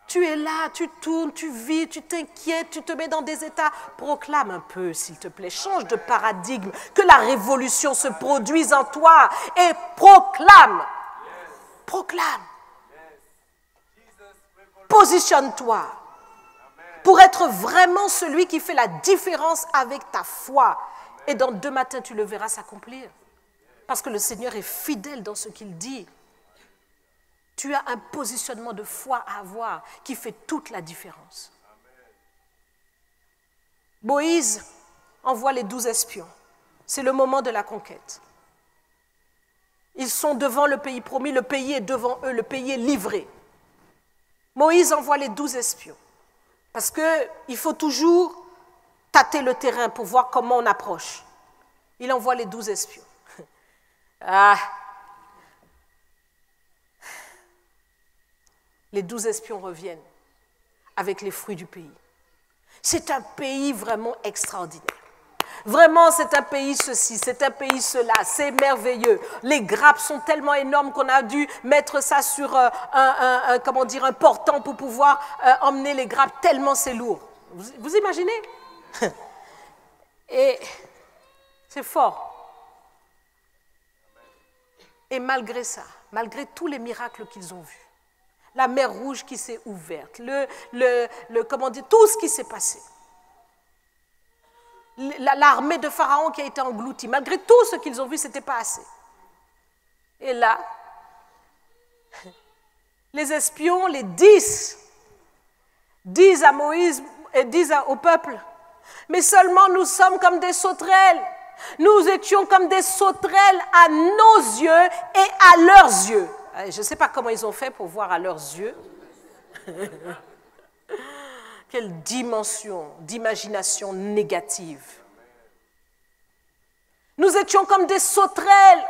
Tu es là, tu tournes, tu vis, tu t'inquiètes, tu te mets dans des états. Proclame un peu, s'il te plaît. Change de paradigme. Que la révolution se produise en toi. Et proclame. Proclame. Positionne-toi. Pour être vraiment celui qui fait la différence avec ta foi. Et dans 2 matins, tu le verras s'accomplir. Parce que le Seigneur est fidèle dans ce qu'il dit. Tu as un positionnement de foi à avoir qui fait toute la différence. Moïse envoie les 12 espions. C'est le moment de la conquête. Ils sont devant le pays promis, le pays est devant eux, le pays est livré. Moïse envoie les 12 espions. Parce qu'il faut toujours tâter le terrain pour voir comment on approche. Il envoie les 12 espions. Les 12 espions reviennent avec les fruits du pays. C'est un pays vraiment extraordinaire. Vraiment, c'est un pays ceci, c'est un pays cela, c'est merveilleux. Les grappes sont tellement énormes qu'on a dû mettre ça sur un portant pour pouvoir emmener les grappes, tellement c'est lourd. Vous imaginez? Et c'est fort. Et malgré ça, malgré tous les miracles qu'ils ont vus, la mer Rouge qui s'est ouverte, tout ce qui s'est passé, l'armée de Pharaon qui a été engloutie. Malgré tout ce qu'ils ont vu, ce n'était pas assez. Et là, les espions, les 10, disent à Moïse et disent au peuple, mais seulement nous sommes comme des sauterelles. Nous étions comme des sauterelles à nos yeux et à leurs yeux. Je ne sais pas comment ils ont fait pour voir à leurs yeux. Quelle dimension d'imagination négative. Nous étions comme des sauterelles.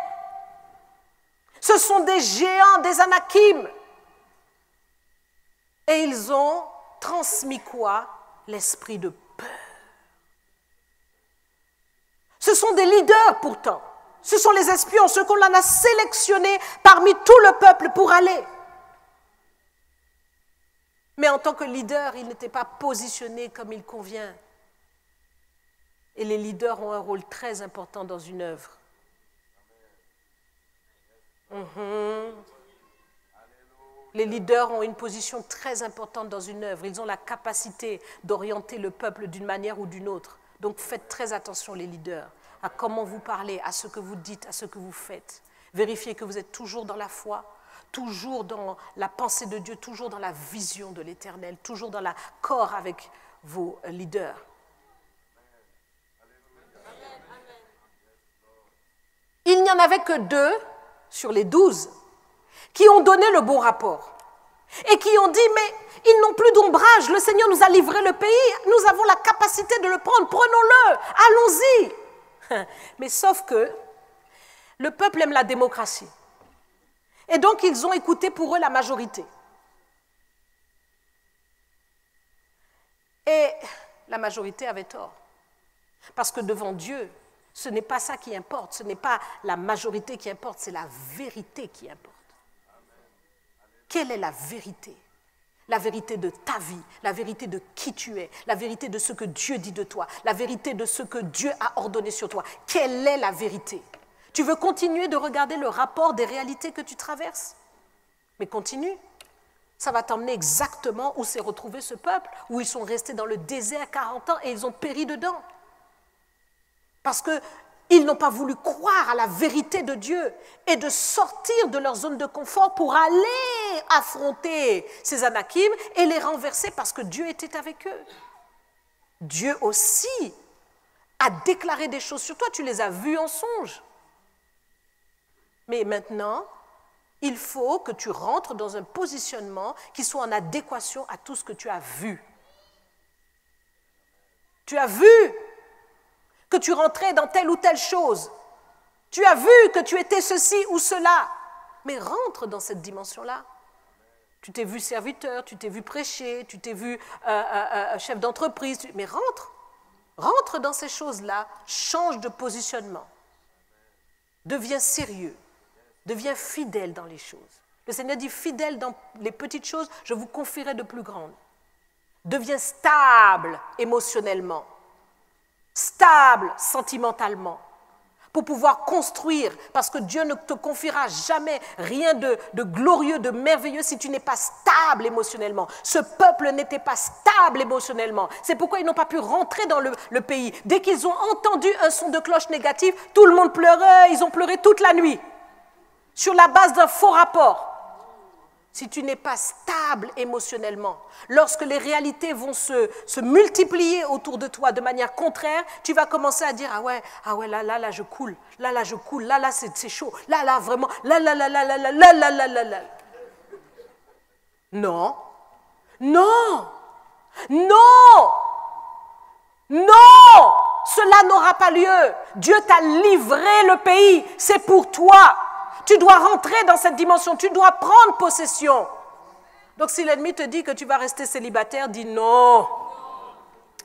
Ce sont des géants, des anakim. Et ils ont transmis quoi? L'esprit de peur. Ce sont des leaders pourtant. Ce sont les espions, ceux qu'on en a sélectionnés parmi tout le peuple pour aller. Mais en tant que leader, ils n'étaient pas positionnés comme il convient. Et les leaders ont un rôle très important dans une œuvre. Les leaders ont une position très importante dans une œuvre. Ils ont la capacité d'orienter le peuple d'une manière ou d'une autre. Donc faites très attention, les leaders, à comment vous parlez, à ce que vous dites, à ce que vous faites. Vérifiez que vous êtes toujours dans la foi, toujours dans la pensée de Dieu, toujours dans la vision de l'Éternel, toujours dans l'accord avec vos leaders. Il n'y en avait que 2 sur les 12 qui ont donné le bon rapport et qui ont dit, mais ils n'ont plus d'ombrage, le Seigneur nous a livré le pays, nous avons la capacité de le prendre, prenons-le, allons-y. Mais sauf que le peuple aime la démocratie. Et donc ils ont écouté pour eux la majorité. Et la majorité avait tort. Parce que devant Dieu, ce n'est pas ça qui importe, ce n'est pas la majorité qui importe, c'est la vérité qui importe. Quelle est la vérité? La vérité de ta vie, la vérité de qui tu es, la vérité de ce que Dieu dit de toi, la vérité de ce que Dieu a ordonné sur toi. Quelle est la vérité? Tu veux continuer de regarder le rapport des réalités que tu traverses? Mais continue. Ça va t'emmener exactement où s'est retrouvé ce peuple, où ils sont restés dans le désert 40 ans et ils ont péri dedans. Parce qu'ils n'ont pas voulu croire à la vérité de Dieu et de sortir de leur zone de confort pour aller affronter ces Anakim et les renverser parce que Dieu était avec eux. Dieu aussi a déclaré des choses sur toi, tu les as vues en songe. Mais maintenant, il faut que tu rentres dans un positionnement qui soit en adéquation à tout ce que tu as vu. Tu as vu que tu rentrais dans telle ou telle chose. Tu as vu que tu étais ceci ou cela. Mais rentre dans cette dimension-là. Tu t'es vu serviteur, tu t'es vu prêcher, tu t'es vu chef d'entreprise. Mais rentre dans ces choses-là, change de positionnement. Deviens sérieux. Deviens fidèle dans les choses. Le Seigneur dit, fidèle dans les petites choses, je vous confierai de plus grandes. Deviens stable émotionnellement, stable sentimentalement, pour pouvoir construire, parce que Dieu ne te confiera jamais rien de glorieux, de merveilleux si tu n'es pas stable émotionnellement. Ce peuple n'était pas stable émotionnellement. C'est pourquoi ils n'ont pas pu rentrer dans le pays. Dès qu'ils ont entendu un son de cloche négatif, tout le monde pleurait, ils ont pleuré toute la nuit. Sur la base d'un faux rapport. Si tu n'es pas stable émotionnellement, lorsque les réalités vont se multiplier autour de toi de manière contraire, tu vas commencer à dire, ah ouais, là, je coule, là, je coule, là, c'est chaud, là, vraiment, là. Non, cela n'aura pas lieu. Dieu t'a livré le pays, c'est pour toi. Tu dois rentrer dans cette dimension, tu dois prendre possession. Donc si l'ennemi te dit que tu vas rester célibataire, dis non.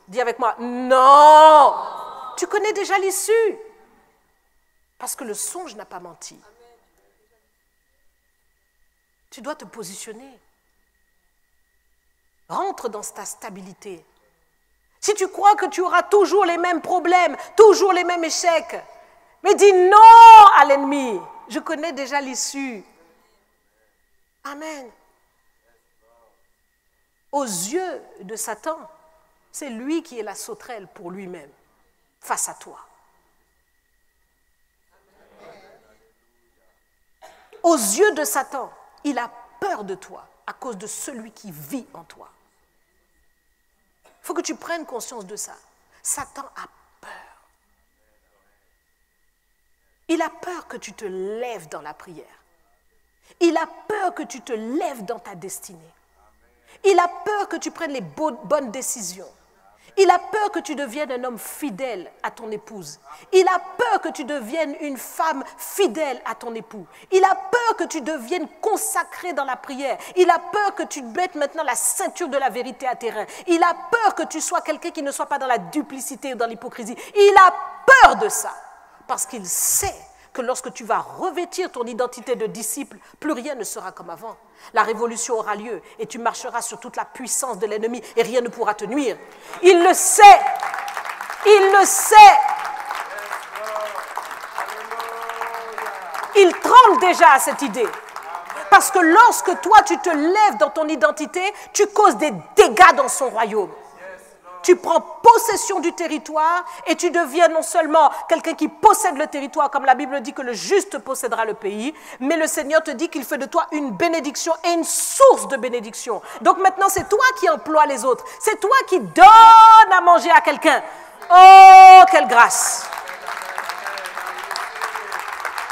Dis avec moi, non. Tu connais déjà l'issue. Parce que le songe n'a pas menti. Tu dois te positionner. Rentre dans ta stabilité. Si tu crois que tu auras toujours les mêmes problèmes, toujours les mêmes échecs, mais dis non à l'ennemi. Je connais déjà l'issue. Amen. Aux yeux de Satan, c'est lui qui est la sauterelle pour lui-même, face à toi. Aux yeux de Satan, il a peur de toi à cause de celui qui vit en toi. Il faut que tu prennes conscience de ça. Satan a peur. Il a peur que tu te lèves dans la prière. Il a peur que tu te lèves dans ta destinée. Il a peur que tu prennes les bonnes décisions. Il a peur que tu deviennes un homme fidèle à ton épouse. Il a peur que tu deviennes une femme fidèle à ton époux. Il a peur que tu deviennes consacré dans la prière. Il a peur que tu mettes maintenant la ceinture de la vérité à tes reins. Il a peur que tu sois quelqu'un qui ne soit pas dans la duplicité ou dans l'hypocrisie. Il a peur de ça. Parce qu'il sait que lorsque tu vas revêtir ton identité de disciple, plus rien ne sera comme avant. La révolution aura lieu et tu marcheras sur toute la puissance de l'ennemi et rien ne pourra te nuire. Il le sait. Il le sait. Il tremble déjà à cette idée. Parce que lorsque toi tu te lèves dans ton identité, tu causes des dégâts dans son royaume. Tu prends possession du territoire et tu deviens non seulement quelqu'un qui possède le territoire, comme la Bible dit que le juste possédera le pays, mais le Seigneur te dit qu'il fait de toi une bénédiction et une source de bénédiction. Donc maintenant, c'est toi qui emploies les autres. C'est toi qui donnes à manger à quelqu'un. Oh, quelle grâce!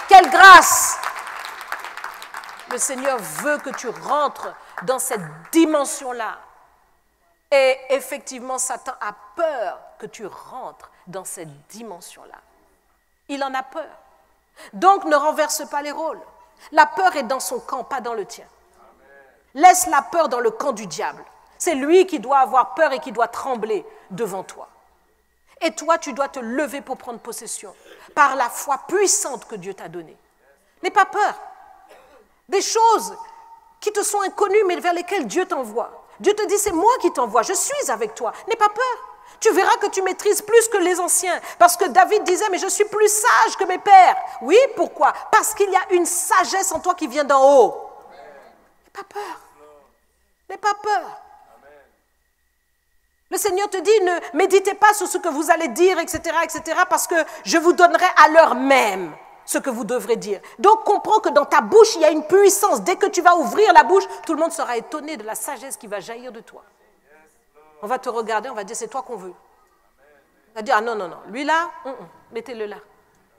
Quelle grâce! Le Seigneur veut que tu rentres dans cette dimension-là. Et effectivement, Satan a peur que tu rentres dans cette dimension-là. Il en a peur. Donc, ne renverse pas les rôles. La peur est dans son camp, pas dans le tien. Laisse la peur dans le camp du diable. C'est lui qui doit avoir peur et qui doit trembler devant toi. Et toi, tu dois te lever pour prendre possession par la foi puissante que Dieu t'a donnée. N'aie pas peur. Des choses qui te sont inconnues, mais vers lesquelles Dieu t'envoie. Dieu te dit, c'est moi qui t'envoie, je suis avec toi. N'aie pas peur. Tu verras que tu maîtrises plus que les anciens. Parce que David disait, mais je suis plus sage que mes pères. Oui, pourquoi? Parce qu'il y a une sagesse en toi qui vient d'en haut. N'aie pas peur. N'aie pas peur. Le Seigneur te dit, ne méditez pas sur ce que vous allez dire, etc., parce que je vous donnerai à l'heure même ce que vous devrez dire. Donc, comprends que dans ta bouche, il y a une puissance. Dès que tu vas ouvrir la bouche, tout le monde sera étonné de la sagesse qui va jaillir de toi. On va te regarder, on va dire, c'est toi qu'on veut. On va dire, ah non, non, non, lui là, mettez-le là.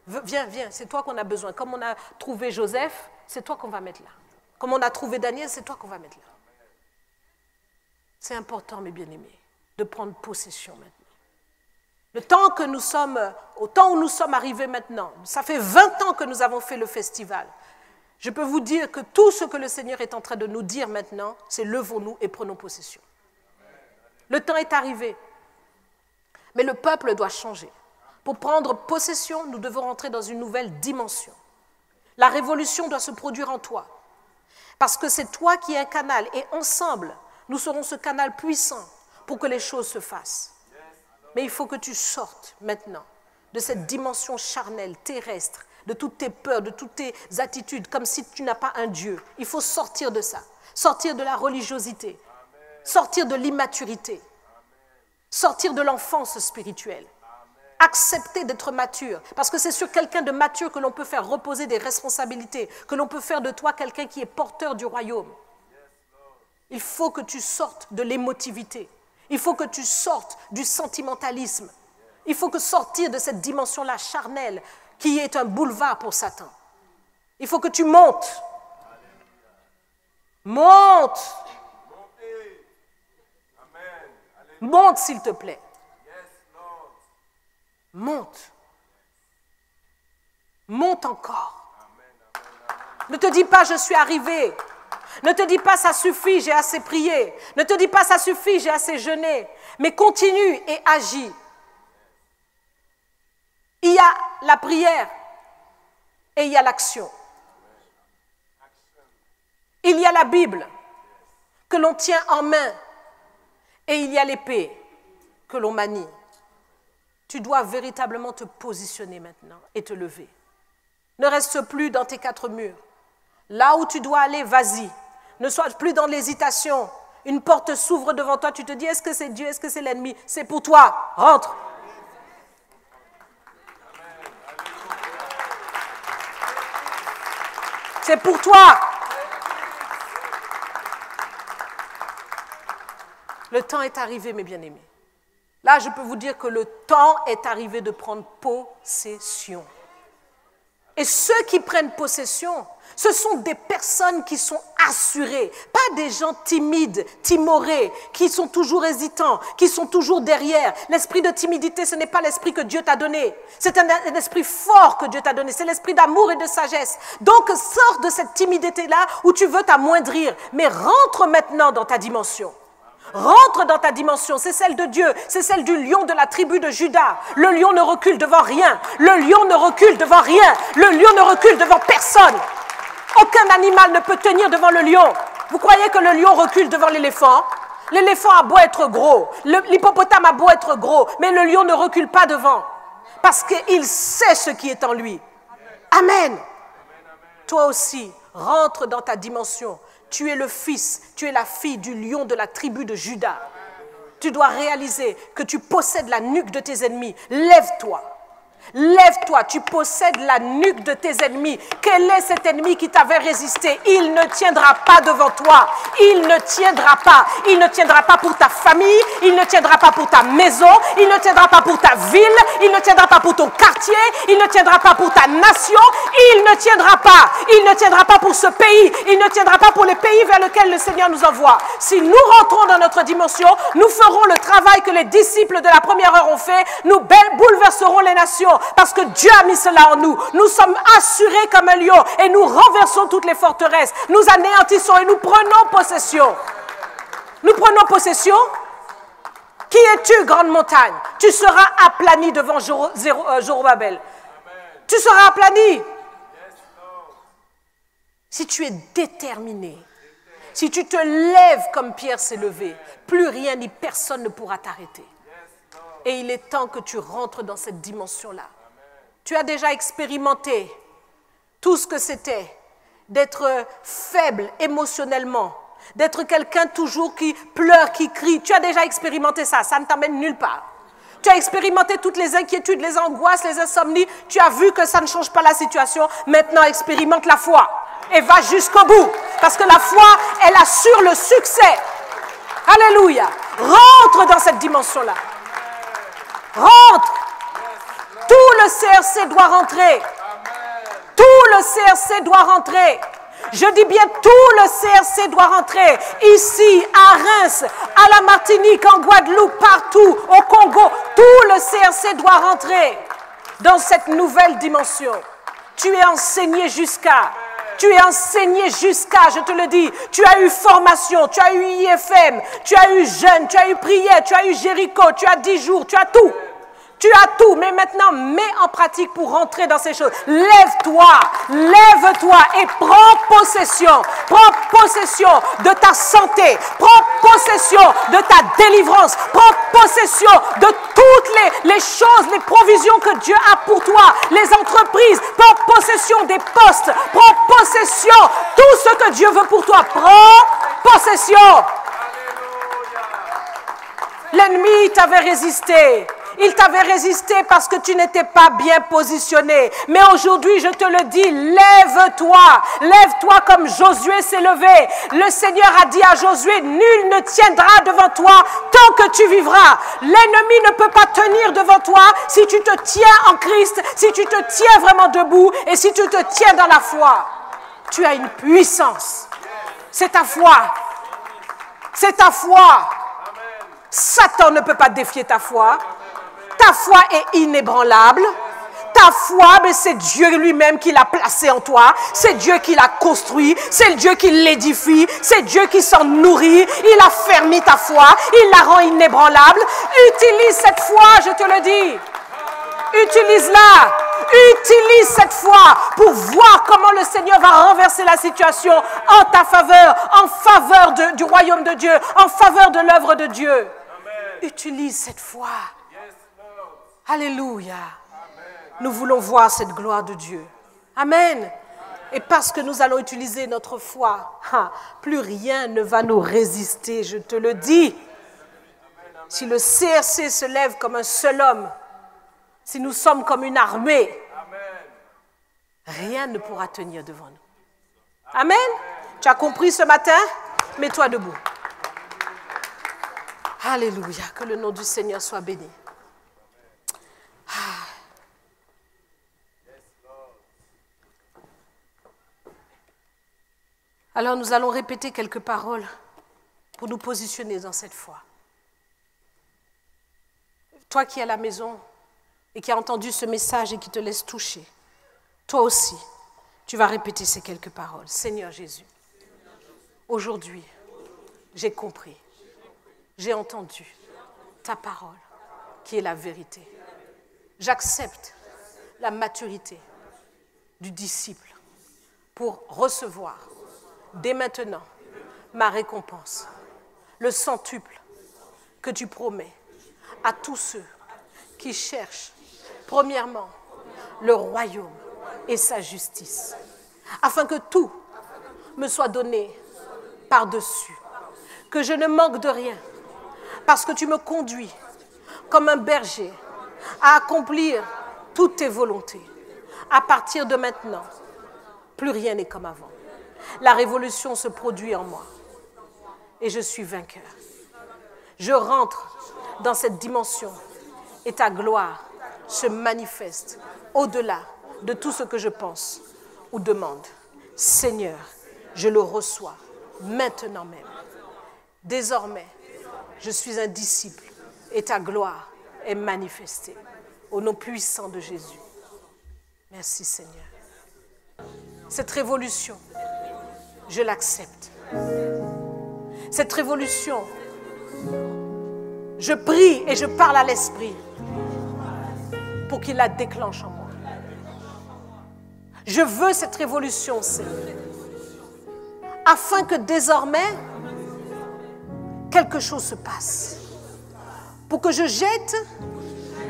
Viens, viens, c'est toi qu'on a besoin. Comme on a trouvé Joseph, c'est toi qu'on va mettre là. Comme on a trouvé Daniel, c'est toi qu'on va mettre là. C'est important, mes bien-aimés, de prendre possession maintenant. Le temps que nous sommes, au temps où nous sommes arrivés maintenant, ça fait 20 ans que nous avons fait le festival. Je peux vous dire que tout ce que le Seigneur est en train de nous dire maintenant, c'est levons-nous et prenons possession. Le temps est arrivé, mais le peuple doit changer. Pour prendre possession, nous devons rentrer dans une nouvelle dimension. La révolution doit se produire en toi, parce que c'est toi qui es un canal, et ensemble, nous serons ce canal puissant pour que les choses se fassent. Mais il faut que tu sortes maintenant de cette dimension charnelle, terrestre, de toutes tes peurs, de toutes tes attitudes, comme si tu n'as pas un Dieu. Il faut sortir de ça, sortir de la religiosité, sortir de l'immaturité, sortir de l'enfance spirituelle, accepter d'être mature, parce que c'est sur quelqu'un de mature que l'on peut faire reposer des responsabilités, que l'on peut faire de toi quelqu'un qui est porteur du royaume. Il faut que tu sortes de l'émotivité. Il faut que tu sortes du sentimentalisme. Il faut que sortir de cette dimension-là charnelle qui est un boulevard pour Satan. Il faut que tu montes. Monte. Monte, s'il te plaît. Monte. Monte encore. Ne te dis pas, je suis arrivé. Ne te dis pas, ça suffit, j'ai assez prié. Ne te dis pas, ça suffit, j'ai assez jeûné. Mais continue et agis. Il y a la prière et il y a l'action. Il y a la Bible que l'on tient en main et il y a l'épée que l'on manie. Tu dois véritablement te positionner maintenant et te lever. Ne reste plus dans tes quatre murs. Là où tu dois aller, vas-y. Ne sois plus dans l'hésitation. Une porte s'ouvre devant toi, tu te dis, est-ce que c'est Dieu, est-ce que c'est l'ennemi? C'est pour toi, rentre. C'est pour toi. Le temps est arrivé, mes bien-aimés. Là, je peux vous dire que le temps est arrivé de prendre possession. Et ceux qui prennent possession, ce sont des personnes qui sont assurées, pas des gens timides, timorés, qui sont toujours hésitants, qui sont toujours derrière. L'esprit de timidité, ce n'est pas l'esprit que Dieu t'a donné. C'est un esprit fort que Dieu t'a donné. C'est l'esprit d'amour et de sagesse. Donc, sors de cette timidité-là où tu veux t'amoindrir, mais rentre maintenant dans ta dimension. Rentre dans ta dimension, c'est celle de Dieu, c'est celle du lion de la tribu de Juda. Le lion ne recule devant rien, le lion ne recule devant rien, le lion ne recule devant personne. Aucun animal ne peut tenir devant le lion. Vous croyez que le lion recule devant l'éléphant? L'éléphant a beau être gros, l'hippopotame a beau être gros, mais le lion ne recule pas devant, parce qu'il sait ce qui est en lui. Amen. Toi aussi, rentre dans ta dimension. Tu es le fils, tu es la fille du lion de la tribu de Juda. Tu dois réaliser que tu possèdes la nuque de tes ennemis. Lève-toi. Lève-toi, tu possèdes la nuque de tes ennemis. Quel est cet ennemi qui t'avait résisté? Il ne tiendra pas devant toi. Il ne tiendra pas. Il ne tiendra pas pour ta famille. Il ne tiendra pas pour ta maison. Il ne tiendra pas pour ta ville. Il ne tiendra pas pour ton quartier. Il ne tiendra pas pour ta nation. Il ne tiendra pas. Il ne tiendra pas pour ce pays. Il ne tiendra pas pour les pays vers lesquels le Seigneur nous envoie. Si nous rentrons dans notre dimension, nous ferons le travail que les disciples de la première heure ont fait. Nous bouleverserons les nations. Parce que Dieu a mis cela en nous. Nous sommes assurés comme un lion et nous renversons toutes les forteresses. Nous anéantissons et nous prenons possession. Nous prenons possession. Qui es-tu, grande montagne? Tu seras aplani devant Zorobabel. Tu seras aplani. Si tu es déterminé, si tu te lèves comme Pierre s'est levé, plus rien ni personne ne pourra t'arrêter. Et il est temps que tu rentres dans cette dimension-là. Tu as déjà expérimenté tout ce que c'était d'être faible émotionnellement, d'être quelqu'un toujours qui pleure, qui crie. Tu as déjà expérimenté ça, ça ne t'amène nulle part. Tu as expérimenté toutes les inquiétudes, les angoisses, les insomnies. Tu as vu que ça ne change pas la situation. Maintenant, expérimente la foi et va jusqu'au bout. Parce que la foi, elle assure le succès. Alléluia. Rentre dans cette dimension-là. Rentre. Tout le CRC doit rentrer. Tout le CRC doit rentrer. Je dis bien tout le CRC doit rentrer. Ici, à Reims, à la Martinique, en Guadeloupe, partout, au Congo. Tout le CRC doit rentrer dans cette nouvelle dimension. Tu es enseigné jusqu'à... Tu es enseigné jusqu'à, je te le dis, tu as eu formation, tu as eu IFM, tu as eu jeûne, tu as eu prière, tu as eu Jéricho, tu as 10 jours, tu as tout. Tu as tout, mais maintenant, mets en pratique pour rentrer dans ces choses. Lève-toi et prends possession. Prends possession de ta santé. Prends possession de ta délivrance. Prends possession de toutes les choses, les provisions que Dieu a pour toi. Les entreprises. Prends possession des postes. Prends possession. Tout ce que Dieu veut pour toi. Prends possession. L'ennemi t'avait résisté. Il t'avait résisté parce que tu n'étais pas bien positionné. Mais aujourd'hui, je te le dis, lève-toi. Lève-toi comme Josué s'est levé. Le Seigneur a dit à Josué, nul ne tiendra devant toi tant que tu vivras. L'ennemi ne peut pas tenir devant toi si tu te tiens en Christ, si tu te tiens vraiment debout et si tu te tiens dans la foi. Tu as une puissance. C'est ta foi. C'est ta foi. Satan ne peut pas défier ta foi. Ta foi est inébranlable. Ta foi, mais c'est Dieu lui-même qui l'a placée en toi. C'est Dieu qui l'a construit. C'est Dieu qui l'édifie. C'est Dieu qui s'en nourrit. Il a fermé ta foi. Il la rend inébranlable. Utilise cette foi, je te le dis. Utilise-la. Utilise cette foi pour voir comment le Seigneur va renverser la situation en ta faveur, en faveur du royaume de Dieu, en faveur de l'œuvre de Dieu. Amen. Utilise cette foi. Alléluia. Nous voulons voir cette gloire de Dieu. Amen. Et parce que nous allons utiliser notre foi, plus rien ne va nous résister, je te le dis. Si le CRC se lève comme un seul homme, si nous sommes comme une armée, rien ne pourra tenir devant nous. Amen. Tu as compris ce matin? Mets-toi debout. Alléluia. Que le nom du Seigneur soit béni. Alors nous allons répéter quelques paroles pour nous positionner dans cette foi. Toi qui es à la maison et qui as entendu ce message et qui te laisse toucher, toi aussi, tu vas répéter ces quelques paroles. Seigneur Jésus, aujourd'hui, j'ai compris, j'ai entendu ta parole qui est la vérité. J'accepte la maturité du disciple pour recevoir dès maintenant ma récompense, le centuple que tu promets à tous ceux qui cherchent premièrement le royaume et sa justice, afin que tout me soit donné par-dessus, que je ne manque de rien, Parce que tu me conduis comme un berger à accomplir toutes tes volontés. À partir de maintenant, plus rien n'est comme avant. La révolution se produit en moi et je suis vainqueur. Je rentre dans cette dimension et ta gloire se manifeste au-delà de tout ce que je pense ou demande. Seigneur, je le reçois maintenant même. Désormais, je suis un disciple et ta gloire est manifestée. Au nom puissant de Jésus. Merci Seigneur. Cette révolution, je l'accepte. Cette révolution, je prie et je parle à l'Esprit pour qu'il la déclenche en moi. Je veux cette révolution, Seigneur, afin que désormais, quelque chose se passe. Pour que je jette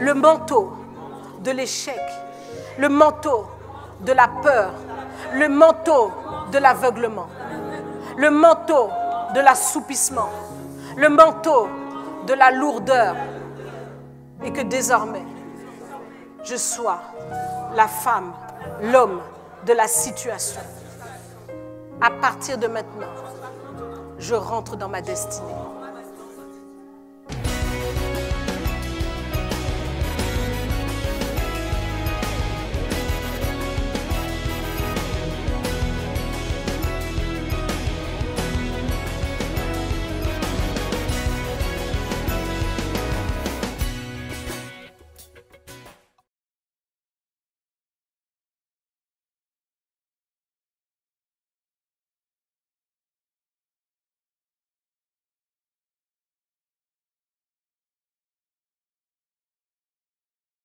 le manteau de l'échec, le manteau de la peur, le manteau de l'aveuglement, le manteau de l'assoupissement, le manteau de la lourdeur, et que désormais, je sois la femme, l'homme de la situation. À partir de maintenant, je rentre dans ma destinée.